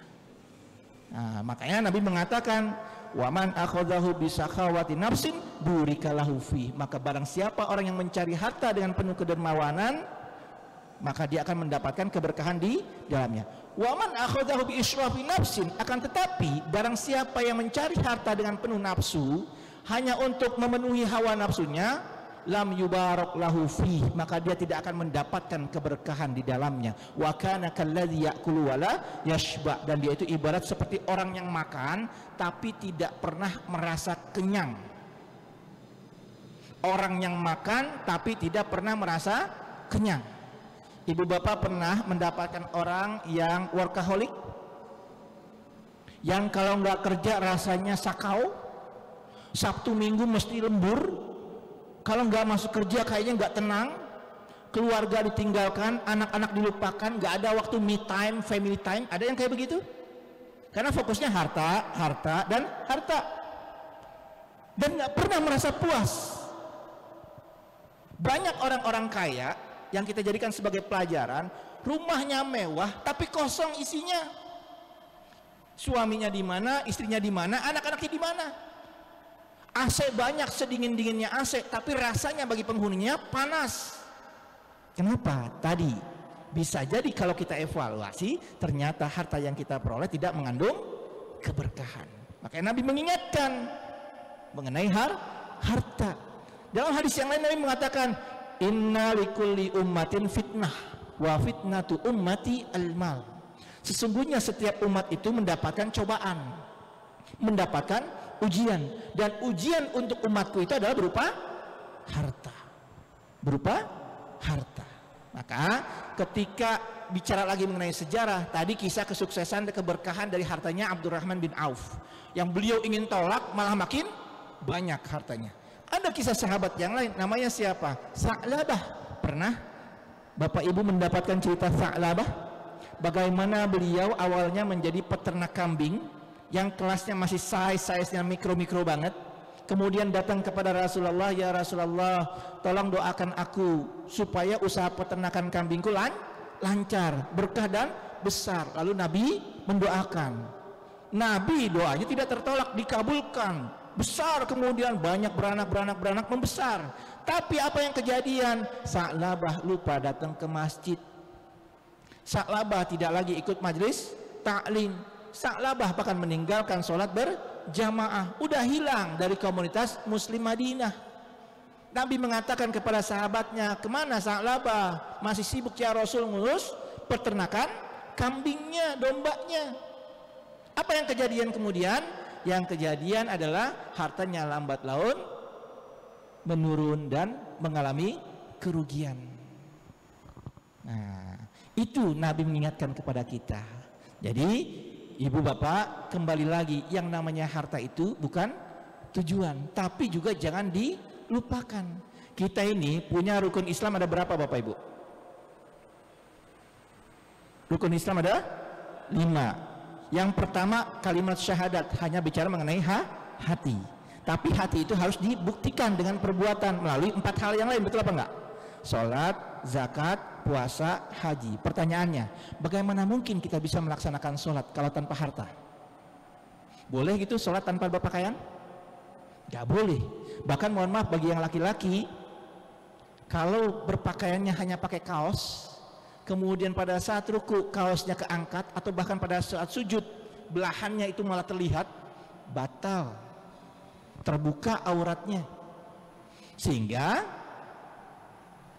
Nah, makanya Nabi mengatakan, waman akhadahu bisakhawati nafsin burikalahu fi, maka barang siapa orang yang mencari harta dengan penuh kedermawanan, maka dia akan mendapatkan keberkahan di dalamnya. Waman akhadahu bi israfi nafsin, akan tetapi barang siapa yang mencari harta dengan penuh nafsu hanya untuk memenuhi hawa nafsunya, lam yubarak lahu fi, maka dia tidak akan mendapatkan keberkahan di dalamnya. Wa kana kalladzi ya'kulu wala yashba, dan dia itu ibarat seperti orang yang makan tapi tidak pernah merasa kenyang. Orang yang makan tapi tidak pernah merasa kenyang. Ibu bapak pernah mendapatkan orang yang workaholic, yang kalau nggak kerja rasanya sakau, Sabtu Minggu mesti lembur, kalau nggak masuk kerja kayaknya nggak tenang, keluarga ditinggalkan, anak-anak dilupakan, nggak ada waktu me time, family time. Ada yang kayak begitu? Karena fokusnya harta, harta, dan harta, dan nggak pernah merasa puas. Banyak orang-orang kaya yang kita jadikan sebagai pelajaran, rumahnya mewah tapi kosong isinya. Suaminya di mana, istrinya di mana, anak-anaknya di mana? AC banyak, sedingin-dinginnya AC, tapi rasanya bagi penghuninya panas. Kenapa? Tadi bisa jadi kalau kita evaluasi, ternyata harta yang kita peroleh tidak mengandung keberkahan. Makanya Nabi mengingatkan mengenai harta. Dalam hadis yang lain Nabi mengatakan, inna likulli ummatin fitnah wa fitnatu ummati al-mal. Sesungguhnya setiap umat itu mendapatkan cobaan, mendapatkan ujian, dan ujian untuk umatku itu adalah berupa harta. Maka ketika bicara lagi mengenai sejarah, tadi kisah kesuksesan dan keberkahan dari hartanya Abdurrahman bin Auf, yang beliau ingin tolak malah makin banyak hartanya. Ada kisah sahabat yang lain, namanya siapa? Sa'labah. Pernah Bapak Ibu mendapatkan cerita Sa'labah? Bagaimana beliau awalnya menjadi peternak kambing yang kelasnya masih size-nya mikro-mikro banget, kemudian datang kepada Rasulullah, ya Rasulullah, tolong doakan aku supaya usaha peternakan kambingku lancar, berkah dan besar. Lalu Nabi mendoakan, Nabi doanya tidak tertolak, dikabulkan, besar, kemudian banyak beranak membesar. Tapi apa yang kejadian? Sa'labah lupa datang ke masjid. Sa'labah tidak lagi ikut majelis taklim. Sa'labah bahkan meninggalkan sholat berjamaah, udah hilang dari komunitas Muslim Madinah. Nabi mengatakan kepada sahabatnya, kemana Sa'labah? Masih sibuk ya Rasul ngurus peternakan kambingnya, dombanya. Apa yang kejadian kemudian? Yang kejadian adalah hartanya lambat laun menurun dan mengalami kerugian. Nah, itu Nabi mengingatkan kepada kita. Jadi ibu bapak, kembali lagi, yang namanya harta itu bukan tujuan, tapi juga jangan dilupakan. Kita ini punya rukun Islam ada berapa bapak ibu? Rukun Islam ada 5. Yang pertama kalimat syahadat, hanya bicara mengenai hati. Tapi hati itu harus dibuktikan dengan perbuatan melalui 4 hal yang lain, betul apa enggak? Sholat, zakat, puasa, haji. Pertanyaannya, bagaimana mungkin kita bisa melaksanakan sholat kalau tanpa harta? Boleh gitu sholat tanpa berpakaian? Gak boleh. Bahkan mohon maaf bagi yang laki-laki, kalau berpakaiannya hanya pakai kaos, kemudian pada saat ruku kaosnya keangkat, atau bahkan pada saat sujud belahannya itu malah terlihat, batal, terbuka auratnya. Sehingga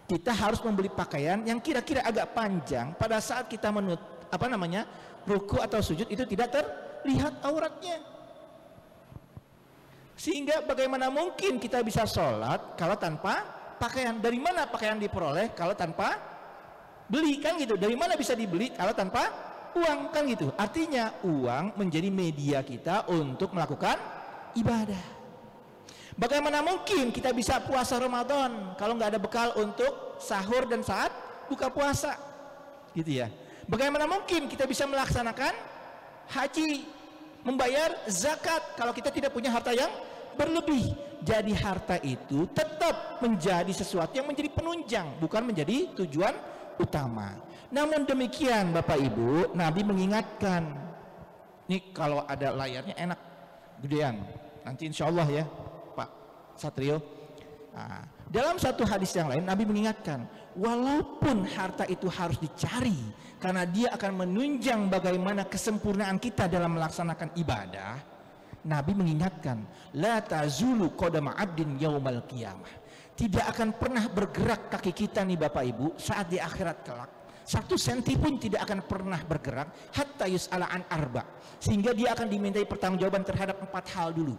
kita harus membeli pakaian yang kira-kira agak panjang pada saat kita ruku atau sujud, itu tidak terlihat auratnya. Sehingga bagaimana mungkin kita bisa sholat kalau tanpa pakaian? Dari mana pakaian diperoleh kalau tanpa beli, kan gitu? Dari mana bisa dibeli kalau tanpa uang, kan gitu? Artinya uang menjadi media kita untuk melakukan ibadah. Bagaimana mungkin kita bisa puasa Ramadan kalau nggak ada bekal untuk sahur dan saat buka puasa, gitu ya? Bagaimana mungkin kita bisa melaksanakan haji, membayar zakat kalau kita tidak punya harta yang berlebih? Jadi harta itu tetap menjadi sesuatu yang menjadi penunjang, bukan menjadi tujuan utama. Namun demikian Bapak Ibu, Nabi mengingatkan, ini kalau ada layarnya enak gedean, nanti insya Allah ya Pak Satrio. Nah, dalam satu hadis yang lain Nabi mengingatkan, walaupun harta itu harus dicari karena dia akan menunjang bagaimana kesempurnaan kita dalam melaksanakan ibadah, Nabi mengingatkan, la tazulu qadama 'abdin yaumal qiyamah. Tidak akan pernah bergerak kaki kita nih Bapak Ibu saat di akhirat kelak, 1 senti pun tidak akan pernah bergerak, hatta yus'ala an arba, sehingga dia akan dimintai pertanggungjawaban terhadap 4 hal dulu.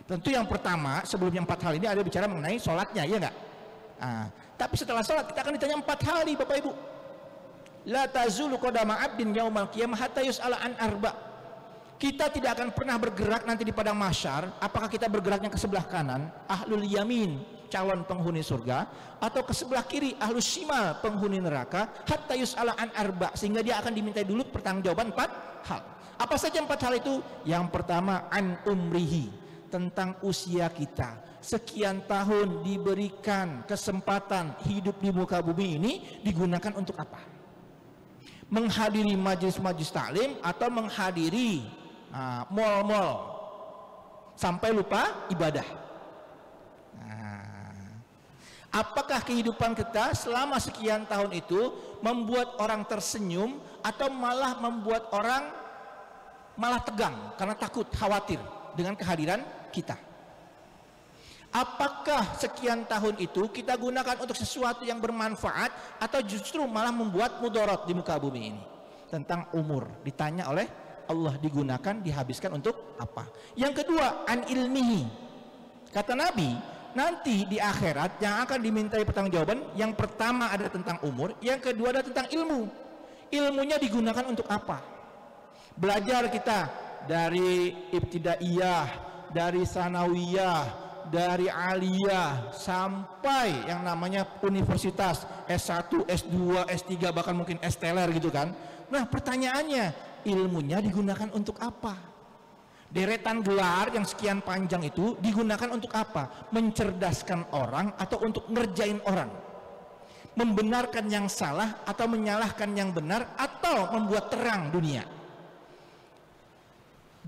Tentu yang pertama, sebelum yang 4 hal ini ada bicara mengenai sholatnya, ya enggak? Nah, tapi setelah sholat kita akan ditanya 4 hal nih Bapak Ibu. La tazulu qadama 'abdin yaumal qiyamah hatta yus'ala an arba. Kita tidak akan pernah bergerak nanti di padang mahsyar. Apakah kita bergeraknya ke sebelah kanan, ahlul yamin, calon penghuni surga, atau ke sebelah kiri, ahlus shimal, penghuni neraka, hatta yus'ala an arba, sehingga dia akan dimintai dulu pertanggungjawaban 4 hal. Apa saja 4 hal itu? Yang pertama, an umrihi, tentang usia kita. Sekian tahun diberikan kesempatan hidup di muka bumi ini, digunakan untuk apa? Menghadiri majelis-majelis taklim atau menghadiri mal-mal sampai lupa ibadah. Apakah kehidupan kita selama sekian tahun itu membuat orang tersenyum atau malah membuat orang malah tegang karena takut, khawatir dengan kehadiran kita? Apakah sekian tahun itu kita gunakan untuk sesuatu yang bermanfaat atau justru malah membuat mudarat di muka bumi ini? Tentang umur ditanya oleh Allah, digunakan, dihabiskan untuk apa? Yang kedua, an ilmihi. Kata Nabi, nanti di akhirat yang akan dimintai pertanggungjawaban, yang pertama ada tentang umur, yang kedua ada tentang ilmu. Ilmunya digunakan untuk apa? Belajar kita dari ibtidaiyah, dari sanawiyah, dari aliyah sampai yang namanya universitas S1, S2, S3, bahkan mungkin S-teler gitu kan. Nah pertanyaannya, ilmunya digunakan untuk apa? Deretan gelar yang sekian panjang itu digunakan untuk apa? Mencerdaskan orang atau untuk ngerjain orang? Membenarkan yang salah atau menyalahkan yang benar, atau membuat terang dunia?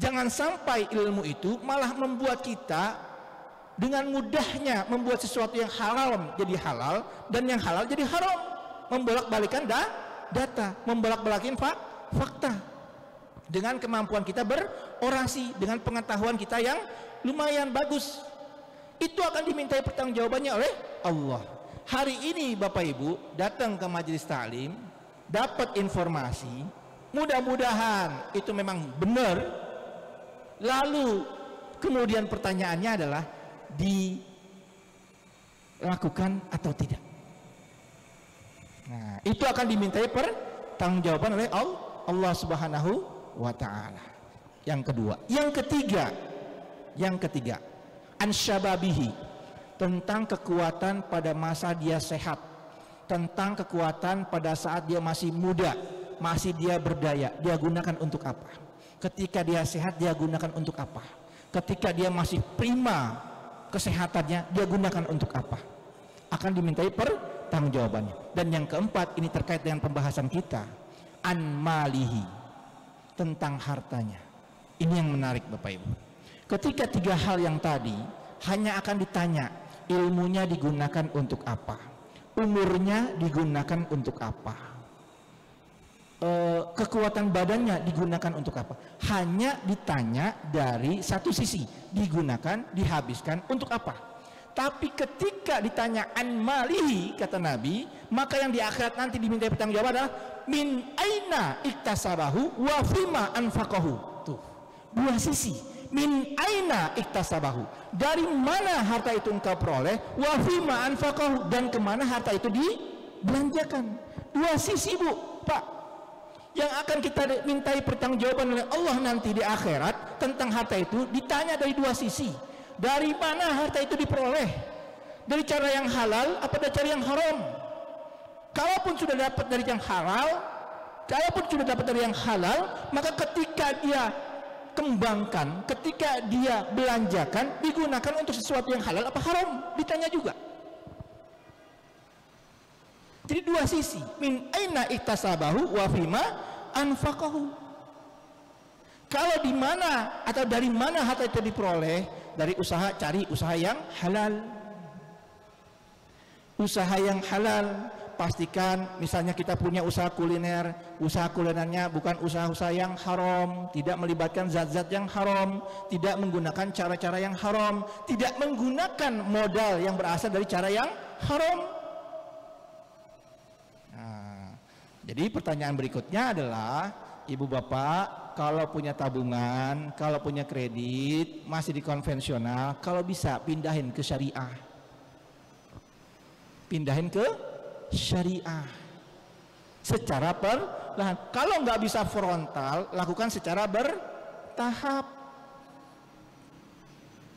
Jangan sampai ilmu itu malah membuat kita dengan mudahnya membuat sesuatu yang halal jadi halal dan yang halal jadi haram, membolak-balikan data, membolak-balikin fakta. Dengan kemampuan kita berorasi, dengan pengetahuan kita yang lumayan bagus, itu akan dimintai pertanggungjawabannya oleh Allah. Hari ini Bapak Ibu datang ke majelis taklim, dapat informasi, mudah-mudahan itu memang benar, lalu kemudian pertanyaannya adalah dilakukan atau tidak. Nah, itu akan dimintai pertanggungjawaban oleh Allah Subhanahu wa Ta'ala. Yang kedua, yang ketiga, ansyababihi, tentang kekuatan pada masa dia sehat, tentang kekuatan pada saat dia masih muda, masih dia berdaya, dia gunakan untuk apa? Ketika dia sehat, dia gunakan untuk apa? Ketika dia masih prima kesehatannya, dia gunakan untuk apa? Akan dimintai pertanggungjawabannya. Dan yang keempat, ini terkait dengan pembahasan kita, an malihi, tentang hartanya. Ini yang menarik Bapak Ibu. Ketika tiga hal yang tadi hanya akan ditanya, ilmunya digunakan untuk apa, umurnya digunakan untuk apa, kekuatan badannya digunakan untuk apa, hanya ditanya dari satu sisi, digunakan, dihabiskan untuk apa. Tapi ketika ditanya an malihi, kata Nabi, maka yang di akhirat nanti diminta pertanggungjawaban adalah min aina iktasabahu wa fima anfaqahu. Tuh, dua sisi. Min aina iktasabahu, dari mana harta itu engkau peroleh, wa fima anfaqahu, dan kemana harta itu dibelanjakan. Dua sisi Bu, Pak, yang akan kita mintai pertanggungjawaban oleh Allah nanti di akhirat tentang harta itu, ditanya dari dua sisi. Dari mana harta itu diperoleh, dari cara yang halal apa dari cara yang haram. Kalaupun sudah dapat dari yang halal, maka ketika dia kembangkan, ketika dia belanjakan, digunakan untuk sesuatu yang halal apa haram, ditanya juga. Jadi dua sisi, min aina iktasabahu wa fima anfaqahu. Kalau di mana atau dari mana harta itu diperoleh, dari usaha, cari usaha yang halal. Usaha yang halal, pastikan misalnya kita punya usaha kuliner, usaha kulinernya bukan usaha-usaha yang haram, tidak melibatkan zat-zat yang haram, tidak menggunakan cara-cara yang haram, tidak menggunakan modal yang berasal dari cara yang haram. Nah, jadi pertanyaan berikutnya adalah, Ibu Bapak, kalau punya tabungan, kalau punya kredit, masih di konvensional, kalau bisa pindahin ke syariah. Pindahin ke syariah secara perlahan. Kalau nggak bisa frontal, lakukan secara bertahap.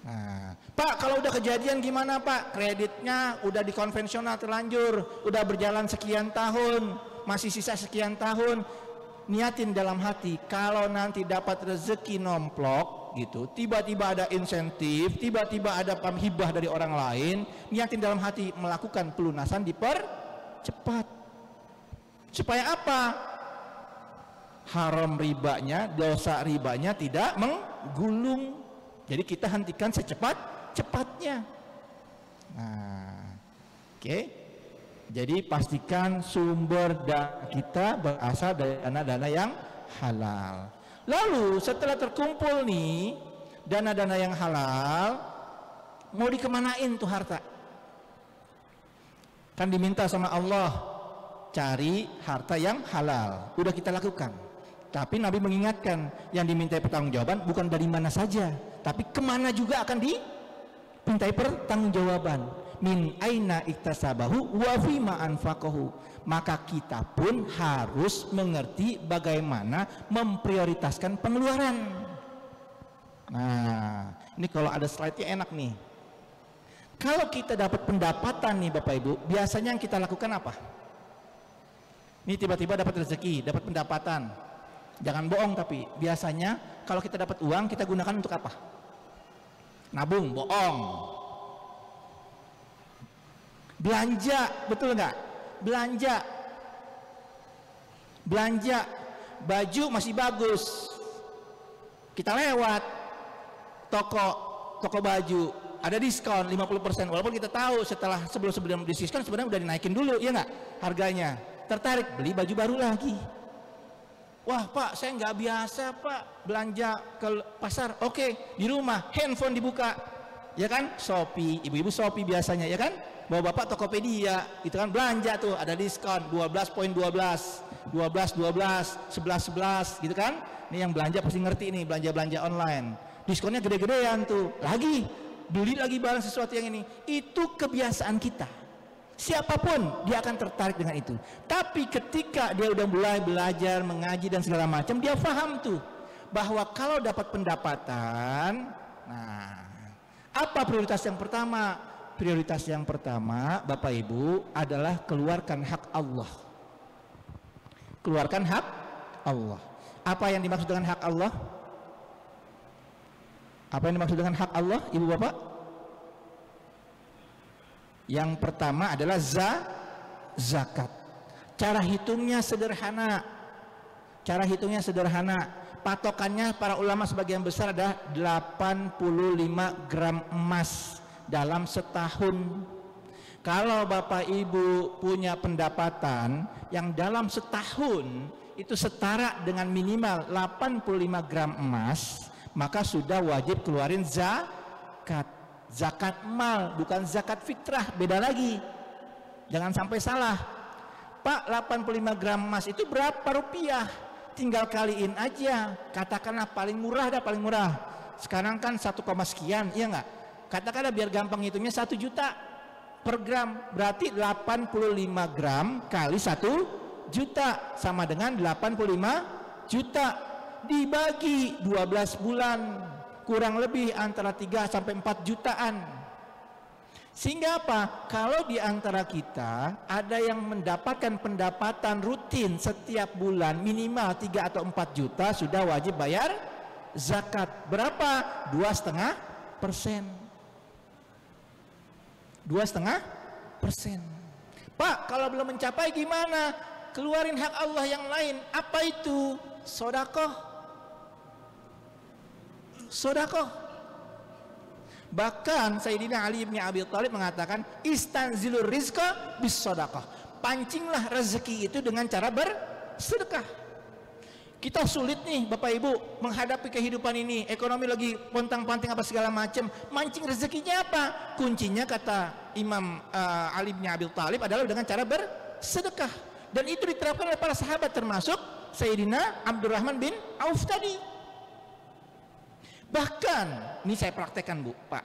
Nah, Pak, kalau udah kejadian gimana Pak? Kreditnya udah di konvensional terlanjur, udah berjalan sekian tahun, masih sisa sekian tahun. Niatin dalam hati, kalau nanti dapat rezeki nomplok gitu, tiba-tiba ada insentif, tiba-tiba ada hibah dari orang lain, niatin dalam hati melakukan pelunasan dipercepat. Supaya apa? Haram ribanya, dosa ribanya tidak menggulung. Jadi kita hentikan secepat-cepatnya. Nah, oke. Jadi pastikan sumber dana kita berasal dari dana-dana yang halal. Lalu setelah terkumpul nih dana-dana yang halal, mau dikemanain tuh harta? Kan diminta sama Allah, cari harta yang halal. Udah kita lakukan. Tapi Nabi mengingatkan, yang dimintai pertanggungjawaban bukan dari mana saja, tapi kemana juga akan dimintai pertanggungjawaban. Min aina iktasabahu wa fima anfaqahu. Maka kita pun harus mengerti bagaimana memprioritaskan pengeluaran. Nah, ini kalau ada slide-nya enak nih. Kalau kita dapat pendapatan nih Bapak Ibu, biasanya yang kita lakukan apa? Ini tiba-tiba dapat rezeki, dapat pendapatan. Jangan bohong, tapi biasanya kalau kita dapat uang, kita gunakan untuk apa? Nabung, bohong. Belanja, betul nggak? Belanja baju masih bagus, kita lewat toko baju, ada diskon 50%, walaupun kita tahu sebelum diskon sebenarnya udah dinaikin dulu, ya nggak, harganya. Tertarik beli baju baru lagi. Wah Pak, saya nggak biasa Pak belanja ke pasar. Oke, di rumah handphone dibuka, ya kan? Shopee, ibu-ibu Shopee biasanya, ya kan? Bawa bapak Tokopedia, itu kan belanja tuh, ada diskon 12.12, 12, 11, gitu kan? Ini yang belanja pasti ngerti nih, belanja online. Diskonnya gede-gedean tuh. Lagi beli lagi barang sesuatu yang ini. Itu kebiasaan kita. Siapapun dia akan tertarik dengan itu. Tapi ketika dia udah mulai belajar, mengaji dan segala macam, dia paham tuh bahwa kalau dapat pendapatan, nah, apa prioritas yang pertama? Prioritas yang pertama, Bapak Ibu, adalah keluarkan hak Allah. Keluarkan hak Allah. Apa yang dimaksud dengan hak Allah? Apa yang dimaksud dengan hak Allah, Ibu Bapak? Yang pertama adalah zakat. Cara hitungnya sederhana. Cara hitungnya sederhana. Patokannya para ulama sebagian besar adalah 85 gram emas dalam setahun. Kalau Bapak Ibu punya pendapatan yang dalam setahun itu setara dengan minimal 85 gram emas, maka sudah wajib keluarin zakat. Zakat mal, bukan zakat fitrah, beda lagi. Jangan sampai salah. Pak, 85 gram emas itu berapa rupiah? Tinggal kaliin aja. Katakanlah paling murah dah, paling murah. Sekarang kan 1, sekian, iya nggak? Katakanlah biar gampang hitungnya 1 juta per gram. Berarti 85 gram kali 1 juta sama dengan 85 juta dibagi 12 bulan. Kurang lebih antara 3 sampai 4 jutaan. Sehingga apa? Kalau di antara kita ada yang mendapatkan pendapatan rutin setiap bulan minimal 3 atau 4 juta, sudah wajib bayar zakat. Berapa? 2,5%. 2,5%. Pak, kalau belum mencapai gimana? Keluarin hak Allah yang lain. Apa itu? Sedekah. Sedekah. Bahkan Sayyidina Ali bin Abi Thalib mengatakan, istanzilur rizqa bis sedekah. Pancinglah rezeki itu dengan cara bersedekah. Kita sulit nih Bapak Ibu menghadapi kehidupan ini, ekonomi lagi pontang-panting apa segala macam. Mancing rezekinya apa? Kuncinya kata Imam Ali bin Abi Thalib adalah dengan cara bersedekah. Dan itu diterapkan oleh para sahabat, termasuk Sayyidina Abdurrahman bin Auf tadi. Bahkan, ini saya praktekkan Bu, Pak.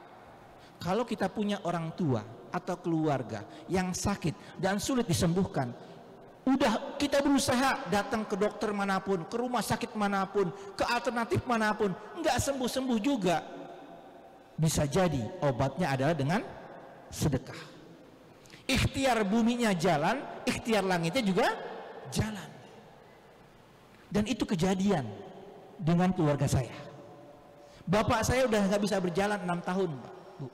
Kalau kita punya orang tua atau keluarga yang sakit dan sulit disembuhkan, udah kita berusaha datang ke dokter manapun, ke rumah sakit manapun, ke alternatif manapun, nggak sembuh-sembuh juga. Bisa jadi obatnya adalah dengan sedekah. Ikhtiar buminya jalan, ikhtiar langitnya juga jalan. Dan itu kejadian dengan keluarga saya. Bapak saya udah nggak bisa berjalan 6 tahun, Pak, Bu.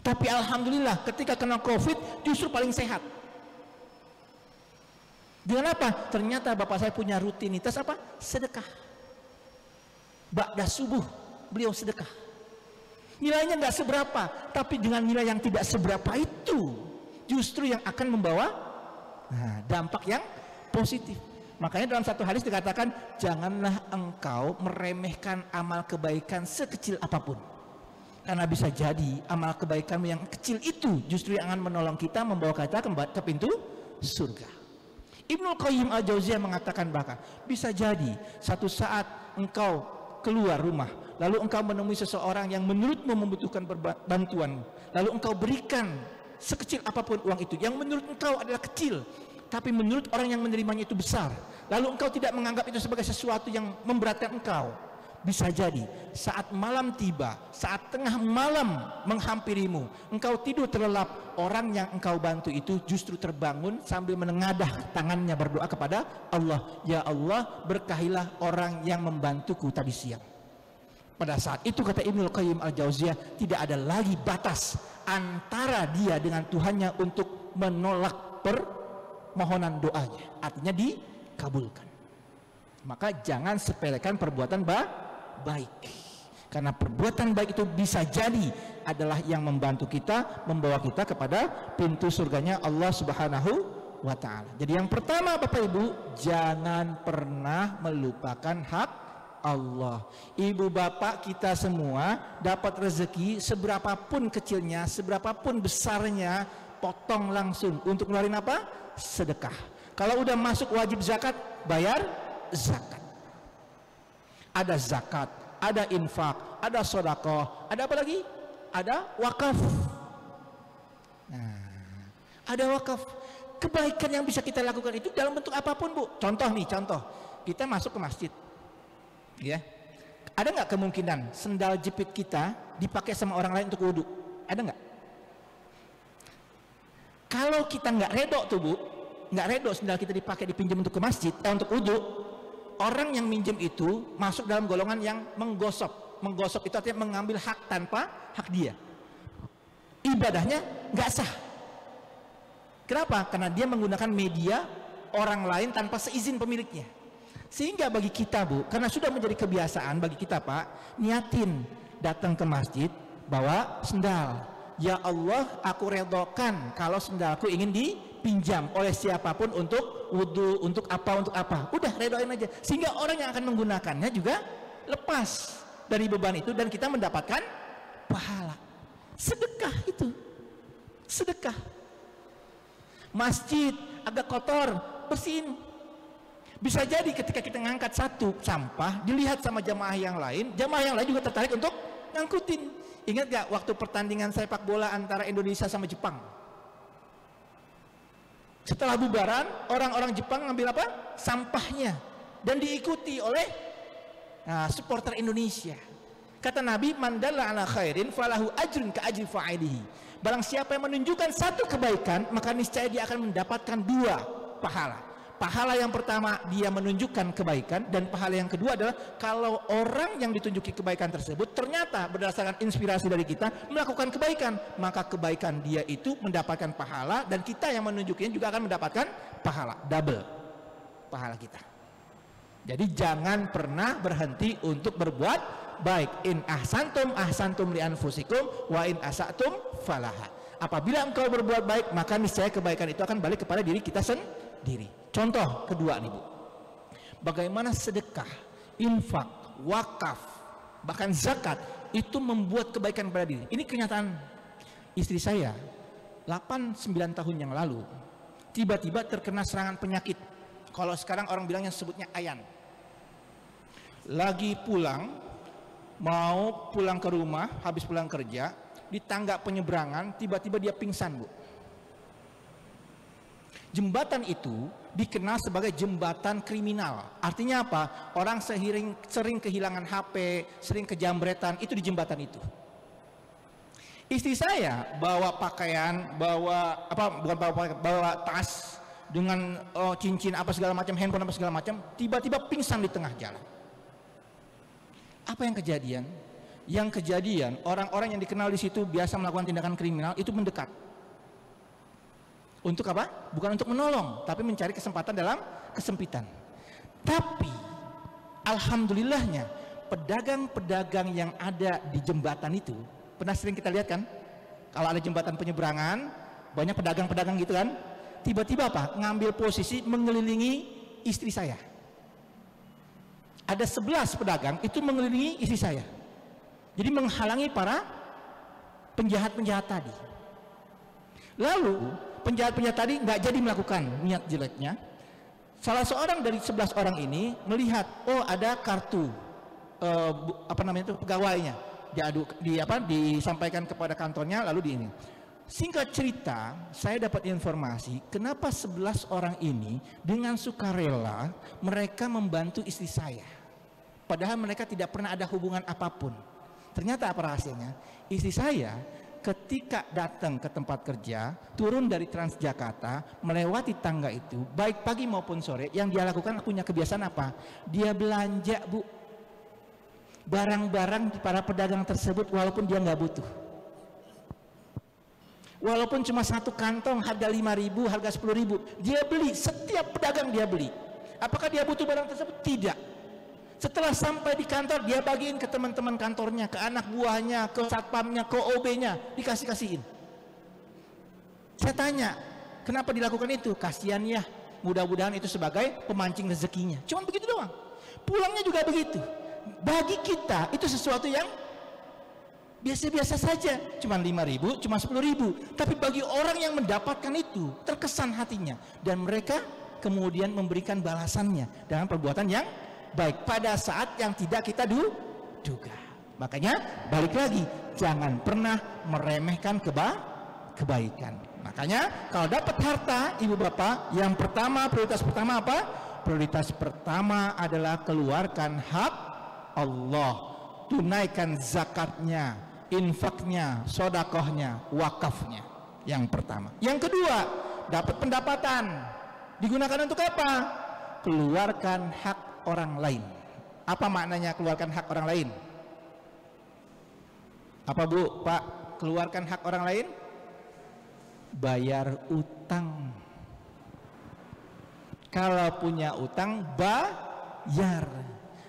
Tapi alhamdulillah ketika kena COVID justru paling sehat. Dengan apa? Ternyata bapak saya punya rutinitas apa? Sedekah. Ba'da subuh beliau sedekah. Nilainya nggak seberapa, tapi dengan nilai yang tidak seberapa itu justru yang akan membawa dampak yang positif. Makanya dalam satu hadis dikatakan, janganlah engkau meremehkan amal kebaikan sekecil apapun. Karena bisa jadi amal kebaikan yang kecil itu justru yang akan menolong kita, membawa kita ke pintu surga. Ibnu Qayyim al-Jauziyah mengatakan bahkan, bisa jadi satu saat engkau keluar rumah, lalu engkau menemui seseorang yang menurutmu membutuhkan bantuan, lalu engkau berikan sekecil apapun uang itu, yang menurut engkau adalah kecil, tapi menurut orang yang menerimanya itu besar. Lalu engkau tidak menganggap itu sebagai sesuatu yang memberatkan engkau. Bisa jadi saat malam tiba, saat tengah malam menghampirimu, engkau tidur terlelap, orang yang engkau bantu itu justru terbangun sambil menengadah tangannya berdoa kepada Allah, ya Allah, berkahilah orang yang membantuku tadi siang. Pada saat itu kata Ibnu Qayyim al-Jauziyah, tidak ada lagi batas antara dia dengan Tuhannya untuk menolak permohonan doanya, artinya dikabulkan. Maka jangan sepelekan perbuatan baik, karena perbuatan baik itu bisa jadi adalah yang membantu kita, membawa kita kepada pintu surganya Allah Subhanahu wa ta'ala. Jadi yang pertama Bapak Ibu, jangan pernah melupakan hak Allah. Ibu bapak kita semua dapat rezeki seberapapun kecilnya, seberapapun besarnya, potong langsung untuk ngeluarin apa? Sedekah. Kalau udah masuk wajib zakat, bayar zakat. Ada zakat, ada infak, ada sedekah, ada apa lagi? Ada wakaf. Nah, ada wakaf. Kebaikan yang bisa kita lakukan itu dalam bentuk apapun, Bu. Contoh nih, contoh. Kita masuk ke masjid. Ya. Ada nggak kemungkinan sendal jepit kita dipakai sama orang lain untuk wudhu? Ada nggak? Kalau kita nggak redo tuh, Bu, nggak redo sendal kita dipakai dipinjam untuk ke masjid, untuk wudhu, orang yang minjem itu masuk dalam golongan yang menggosok. Menggosok itu artinya mengambil hak tanpa hak dia. Ibadahnya nggak sah. Kenapa? Karena dia menggunakan media orang lain tanpa seizin pemiliknya. Sehingga bagi kita, Bu, karena sudah menjadi kebiasaan bagi kita, Pak, niatin datang ke masjid bawa sendal. Ya Allah, aku redokan kalau sendalku ingin dipinjam oleh siapapun untuk wudhu, untuk apa. Udah redoin aja. Sehingga orang yang akan menggunakannya juga lepas dari beban itu dan kita mendapatkan pahala. Sedekah itu. Sedekah. Masjid agak kotor, bersihin. Bisa jadi ketika kita ngangkat satu sampah, dilihat sama jamaah yang lain juga tertarik untuk ngangkutin. Ingat gak waktu pertandingan sepak bola antara Indonesia sama Jepang? Setelah bubaran, orang-orang Jepang ngambil apa? Sampahnya. Dan diikuti oleh supporter Indonesia. Kata Nabi, man dalla ala khairin falahu ajrun ka ajri fa'ilihi. Barang siapa yang menunjukkan satu kebaikan, maka niscaya dia akan mendapatkan 2 pahala. Pahala yang pertama dia menunjukkan kebaikan, dan pahala yang kedua adalah kalau orang yang ditunjuki kebaikan tersebut ternyata berdasarkan inspirasi dari kita melakukan kebaikan, maka kebaikan dia itu mendapatkan pahala dan kita yang menunjukinya juga akan mendapatkan pahala, double pahala kita. Jadi jangan pernah berhenti untuk berbuat baik. In ahsantum li anfusikum wa in asatum falaha. Apabila engkau berbuat baik, maka niscaya kebaikan itu akan balik kepada diri kita sendiri. Contoh kedua nih, Bu. Bagaimana sedekah, infak, wakaf, bahkan zakat itu membuat kebaikan pada diri. Ini kenyataan istri saya 8-9 tahun yang lalu tiba-tiba terkena serangan penyakit. Kalau sekarang orang bilangnya sebutnya ayan. Lagi pulang, mau pulang ke rumah, habis pulang kerja, di tangga penyeberangan tiba-tiba dia pingsan, Bu. Jembatan itu dikenal sebagai jembatan kriminal. Artinya apa? Orang sering kehilangan HP, sering kejamretan, itu di jembatan itu. Istri saya bawa pakaian, bawa tas dengan cincin apa segala macam, handphone apa segala macam, tiba-tiba pingsan di tengah jalan. Apa yang kejadian? Yang kejadian, orang-orang yang dikenal di situ biasa melakukan tindakan kriminal itu mendekat. Untuk apa? Bukan untuk menolong, tapi mencari kesempatan dalam kesempitan. Tapi alhamdulillahnya pedagang-pedagang yang ada di jembatan itu, pernah sering kita lihat kan? Kalau ada jembatan penyeberangan, banyak pedagang-pedagang gitu kan? Tiba-tiba apa? Ngambil posisi mengelilingi istri saya. Ada 11 pedagang itu mengelilingi istri saya. Jadi menghalangi para penjahat-penjahat tadi. Lalu penjahat-penjahat tadi nggak jadi melakukan niat jeleknya. Salah seorang dari 11 orang ini melihat, oh ada kartu pegawainya, disampaikan kepada kantornya, lalu di ini. Singkat cerita, saya dapat informasi kenapa 11 orang ini dengan sukarela mereka membantu istri saya. Padahal mereka tidak pernah ada hubungan apapun. Ternyata apa rahasianya? Istri saya ketika datang ke tempat kerja, turun dari Transjakarta, melewati tangga itu, baik pagi maupun sore, yang dia lakukan punya kebiasaan apa? Dia belanja, Bu. Barang-barang para pedagang tersebut walaupun dia nggak butuh. Walaupun cuma satu kantong harga 5.000, harga 10.000, dia beli. Setiap pedagang dia beli. Apakah dia butuh barang tersebut? Tidak. Setelah sampai di kantor, dia bagiin ke teman-teman kantornya, ke anak buahnya, ke satpamnya, ke OB-nya, dikasih-kasihin. Saya tanya, kenapa dilakukan itu? Kasihan ya, mudah-mudahan itu sebagai pemancing rezekinya. Cuman begitu doang. Pulangnya juga begitu. bagi kita itu sesuatu yang biasa-biasa saja, cuma 5.000, cuma 10.000. Tapi bagi orang yang mendapatkan itu terkesan hatinya, dan mereka kemudian memberikan balasannya dengan perbuatan yang baik pada saat yang tidak kita duga. Makanya balik lagi, jangan pernah meremehkan kebaikan. Makanya kalau dapat harta, ibu bapak, yang pertama, prioritas pertama apa? Prioritas pertama adalah keluarkan hak Allah, tunaikan zakatnya, infaknya, sodakohnya, wakafnya. Yang pertama. Yang kedua, dapat pendapatan, digunakan untuk apa? Keluarkan hak orang lain. Apa maknanya keluarkan hak orang lain? Apa Bu, Pak? Keluarkan hak orang lain? Bayar utang. Kalau punya utang, bayar.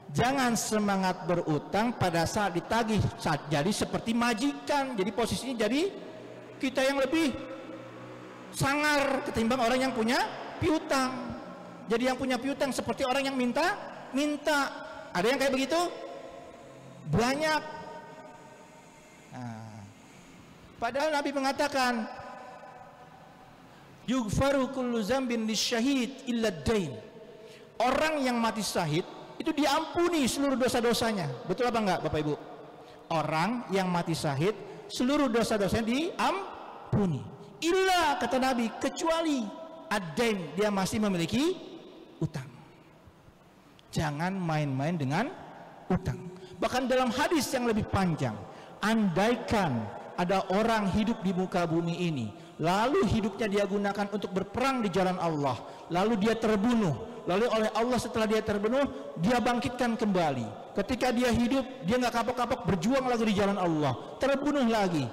Jangan semangat berutang pada saat ditagih, saat jadi seperti majikan. Jadi posisinya jadi kita yang lebih sangar ketimbang orang yang punya piutang. Jadi yang punya piutang seperti orang yang minta. Ada yang kayak begitu? Banyak. Nah, padahal Nabi mengatakan yughfaru kullu dzambin lisyahid illa ad-dain. Orang yang mati syahid itu diampuni seluruh dosa-dosanya. Betul apa enggak Bapak Ibu? Orang yang mati syahid seluruh dosa-dosanya diampuni. Illa, kata Nabi, kecuali ad-dain, dia masih memiliki utang. Jangan main-main dengan utang. Bahkan dalam hadis yang lebih panjang, andaikan ada orang hidup di muka bumi ini, lalu hidupnya dia gunakan untuk berperang di jalan Allah, lalu dia terbunuh, lalu oleh Allah setelah dia terbunuh, dia bangkitkan kembali. Ketika dia hidup, dia nggak kapok-kapok berjuang lagi di jalan Allah, terbunuh lagi,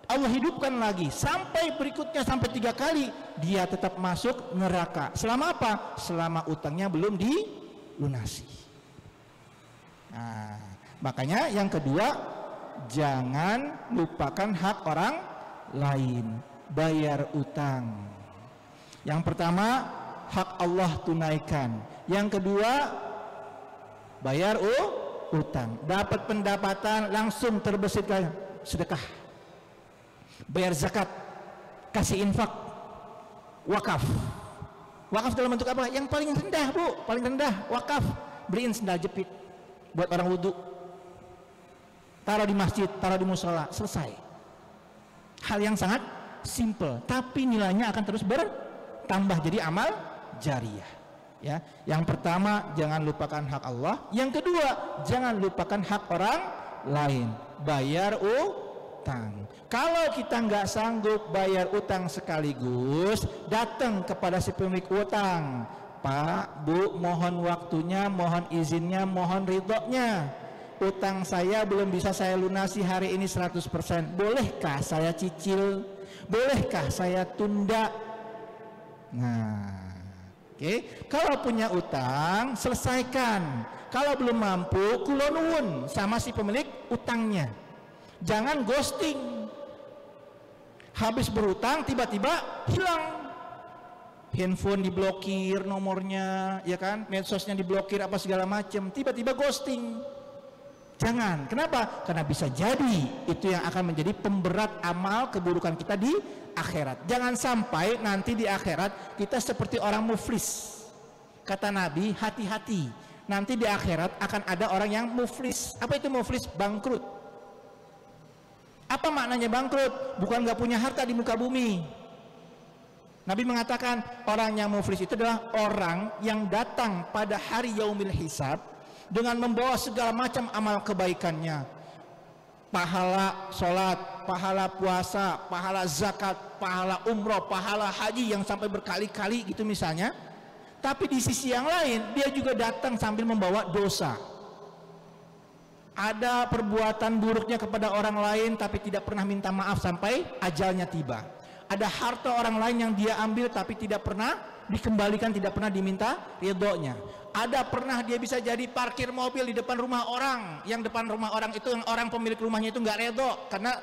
Allah hidupkan lagi, sampai berikutnya sampai 3 kali, dia tetap masuk neraka. Selama apa? Selama utangnya belum dilunasi. Nah, makanya yang kedua, jangan lupakan hak orang lain, bayar utang. Yang pertama, hak Allah tunaikan. Yang kedua, bayar utang. Dapat pendapatan langsung terbesit sedekah, bayar zakat, kasih infak, wakaf. Wakaf dalam bentuk apa? Yang paling rendah Bu, paling rendah wakaf. Beliin sendal jepit buat orang wudhu, taruh di masjid, taruh di musola, selesai. Hal yang sangat simple, tapi nilainya akan terus bertambah jadi amal jariah. Ya, yang pertama jangan lupakan hak Allah. Yang kedua jangan lupakan hak orang lain, bayar utang. Kalau kita nggak sanggup bayar utang sekaligus, datang kepada si pemilik utang. Pak, Bu, mohon waktunya, mohon izinnya, mohon ridhonya. Utang saya belum bisa saya lunasi hari ini 100%. Bolehkah saya cicil? Bolehkah saya tunda? Nah, oke. Kalau punya utang, selesaikan. Kalau belum mampu, kula nuwun sama si pemilik utangnya. Jangan ghosting. Habis berutang tiba-tiba hilang. Handphone diblokir nomornya, ya kan? Medsosnya diblokir apa segala macam, tiba-tiba ghosting. Jangan. Kenapa? Karena bisa jadi itu yang akan menjadi pemberat amal keburukan kita di akhirat. Jangan sampai nanti di akhirat kita seperti orang muflis. Kata Nabi, hati-hati. Nanti di akhirat akan ada orang yang muflis. Apa itu muflis? Bangkrut. Apa maknanya bangkrut? Bukan nggak punya harta di muka bumi. Nabi mengatakan orang yang muflis itu adalah orang yang datang pada hari yaumil hisab dengan membawa segala macam amal kebaikannya, pahala sholat, pahala puasa, pahala zakat, pahala umroh, pahala haji yang sampai berkali-kali gitu misalnya. Tapi di sisi yang lain dia juga datang sambil membawa dosa. Ada perbuatan buruknya kepada orang lain tapi tidak pernah minta maaf sampai ajalnya tiba. Ada harta orang lain yang dia ambil tapi tidak pernah dikembalikan, tidak pernah diminta ridhonya. Ada pernah dia bisa jadi parkir mobil di depan rumah orang, yang depan rumah orang itu yang orang pemilik rumahnya itu nggak ridho karena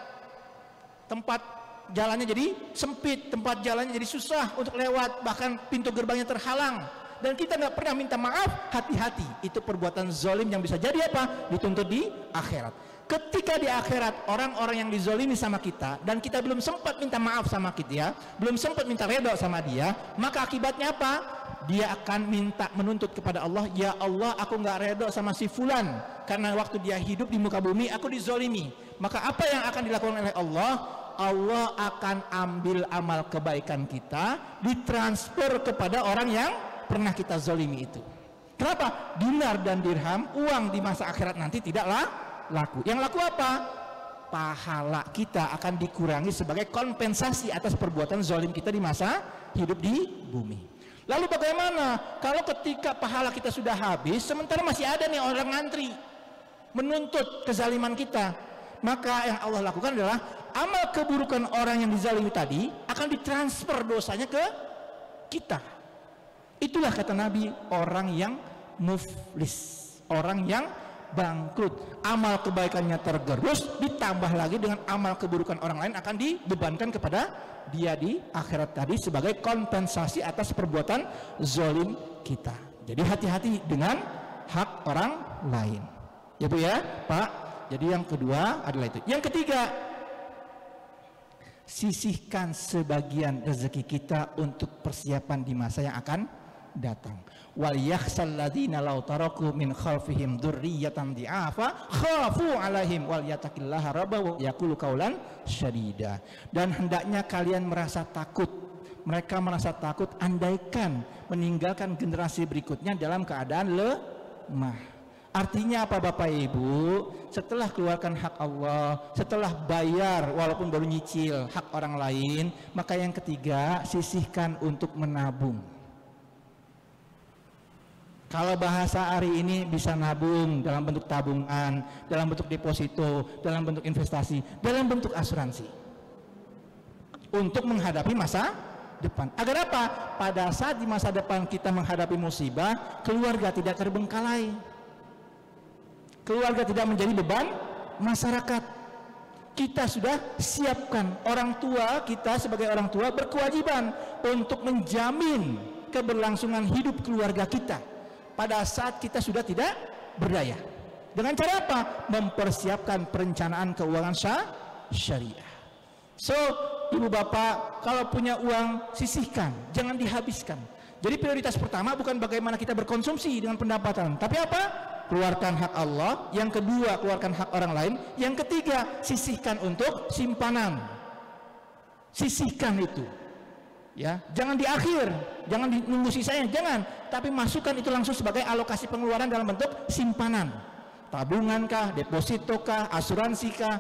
tempat jalannya jadi sempit, tempat jalannya jadi susah untuk lewat, bahkan pintu gerbangnya terhalang. dan kita nggak pernah minta maaf, hati-hati, itu perbuatan zolim yang bisa jadi apa? Dituntut di akhirat. Ketika di akhirat orang-orang yang dizolimi sama kita dan kita belum sempat minta maaf sama kita, belum sempat minta redho sama dia, maka akibatnya apa? Dia akan minta menuntut kepada Allah, ya Allah, aku nggak redho sama si fulan karena waktu dia hidup di muka bumi aku dizolimi. Maka apa yang akan dilakukan oleh Allah? Allah akan ambil amal kebaikan kita, ditransfer kepada orang yang pernah kita zolimi itu. Kenapa? Dinar dan dirham, uang di masa akhirat nanti tidaklah laku. Yang laku apa? Pahala kita akan dikurangi sebagai kompensasi atas perbuatan zalim kita di masa hidup di bumi. Lalu bagaimana kalau ketika pahala kita sudah habis, sementara masih ada nih orang ngantri menuntut kezaliman kita? Maka yang Allah lakukan adalah amal keburukan orang yang dizalimi tadi akan ditransfer dosanya ke kita. Itulah kata Nabi, orang yang muflis, orang yang bangkrut, amal kebaikannya tergerus, ditambah lagi dengan amal keburukan orang lain akan dibebankan kepada dia di akhirat tadi sebagai kompensasi atas perbuatan zalim kita. Jadi hati-hati dengan hak orang lain, ya Bu ya Pak. Jadi yang kedua adalah itu. Yang ketiga, sisihkan sebagian rezeki kita untuk persiapan di masa yang akan datang. Wal yakhsal ladzina law taraku min khalfihim dzurriyyatan di'afa khafu 'alaihim wal yattaqillaha rabbahu yaqulu qaulan syadida. Dan hendaknya kalian merasa takut, mereka merasa takut andaikan meninggalkan generasi berikutnya dalam keadaan lemah. Artinya apa Bapak Ibu? Setelah keluarkan hak Allah, setelah bayar walaupun baru nyicil hak orang lain, maka yang ketiga sisihkan untuk menabung. Kalau bahasa hari ini bisa nabung dalam bentuk tabungan, dalam bentuk deposito, dalam bentuk investasi, dalam bentuk asuransi untuk menghadapi masa depan. Agar apa? Pada saat di masa depan kita menghadapi musibah, keluarga tidak terbengkalai, keluarga tidak menjadi beban masyarakat. Kita sudah siapkan, orang tua kita sebagai orang tua berkewajiban untuk menjamin keberlangsungan hidup keluarga kita pada saat kita sudah tidak berdaya. Dengan cara apa? Mempersiapkan perencanaan keuangan syariah. So, ibu bapak, kalau punya uang, sisihkan, jangan dihabiskan. Jadi prioritas pertama bukan bagaimana kita berkonsumsi dengan pendapatan, tapi apa? Keluarkan hak Allah. Yang kedua, keluarkan hak orang lain. Yang ketiga, sisihkan untuk simpanan. Sisihkan itu. Ya, jangan di akhir, jangan nunggu sisanya, jangan, tapi masukkan itu langsung sebagai alokasi pengeluaran dalam bentuk simpanan, tabungan kah, deposito kah, asuransi kah,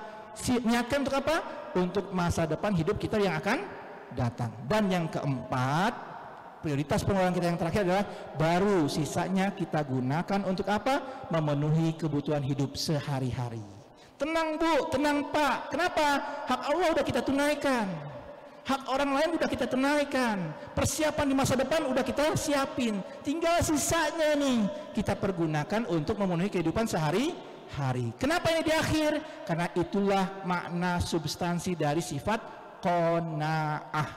niatkan untuk apa? Untuk masa depan hidup kita yang akan datang. Dan yang keempat, prioritas pengeluaran kita yang terakhir adalah baru sisanya kita gunakan untuk apa? Memenuhi kebutuhan hidup sehari-hari. Tenang Bu, tenang Pak, kenapa? Hak Allah udah kita tunaikan, hak orang lain udah kita tunaikan, persiapan di masa depan udah kita siapin, tinggal sisanya nih kita pergunakan untuk memenuhi kehidupan sehari-hari. Kenapa ini di akhir? Karena itulah makna substansi dari sifat qanaah,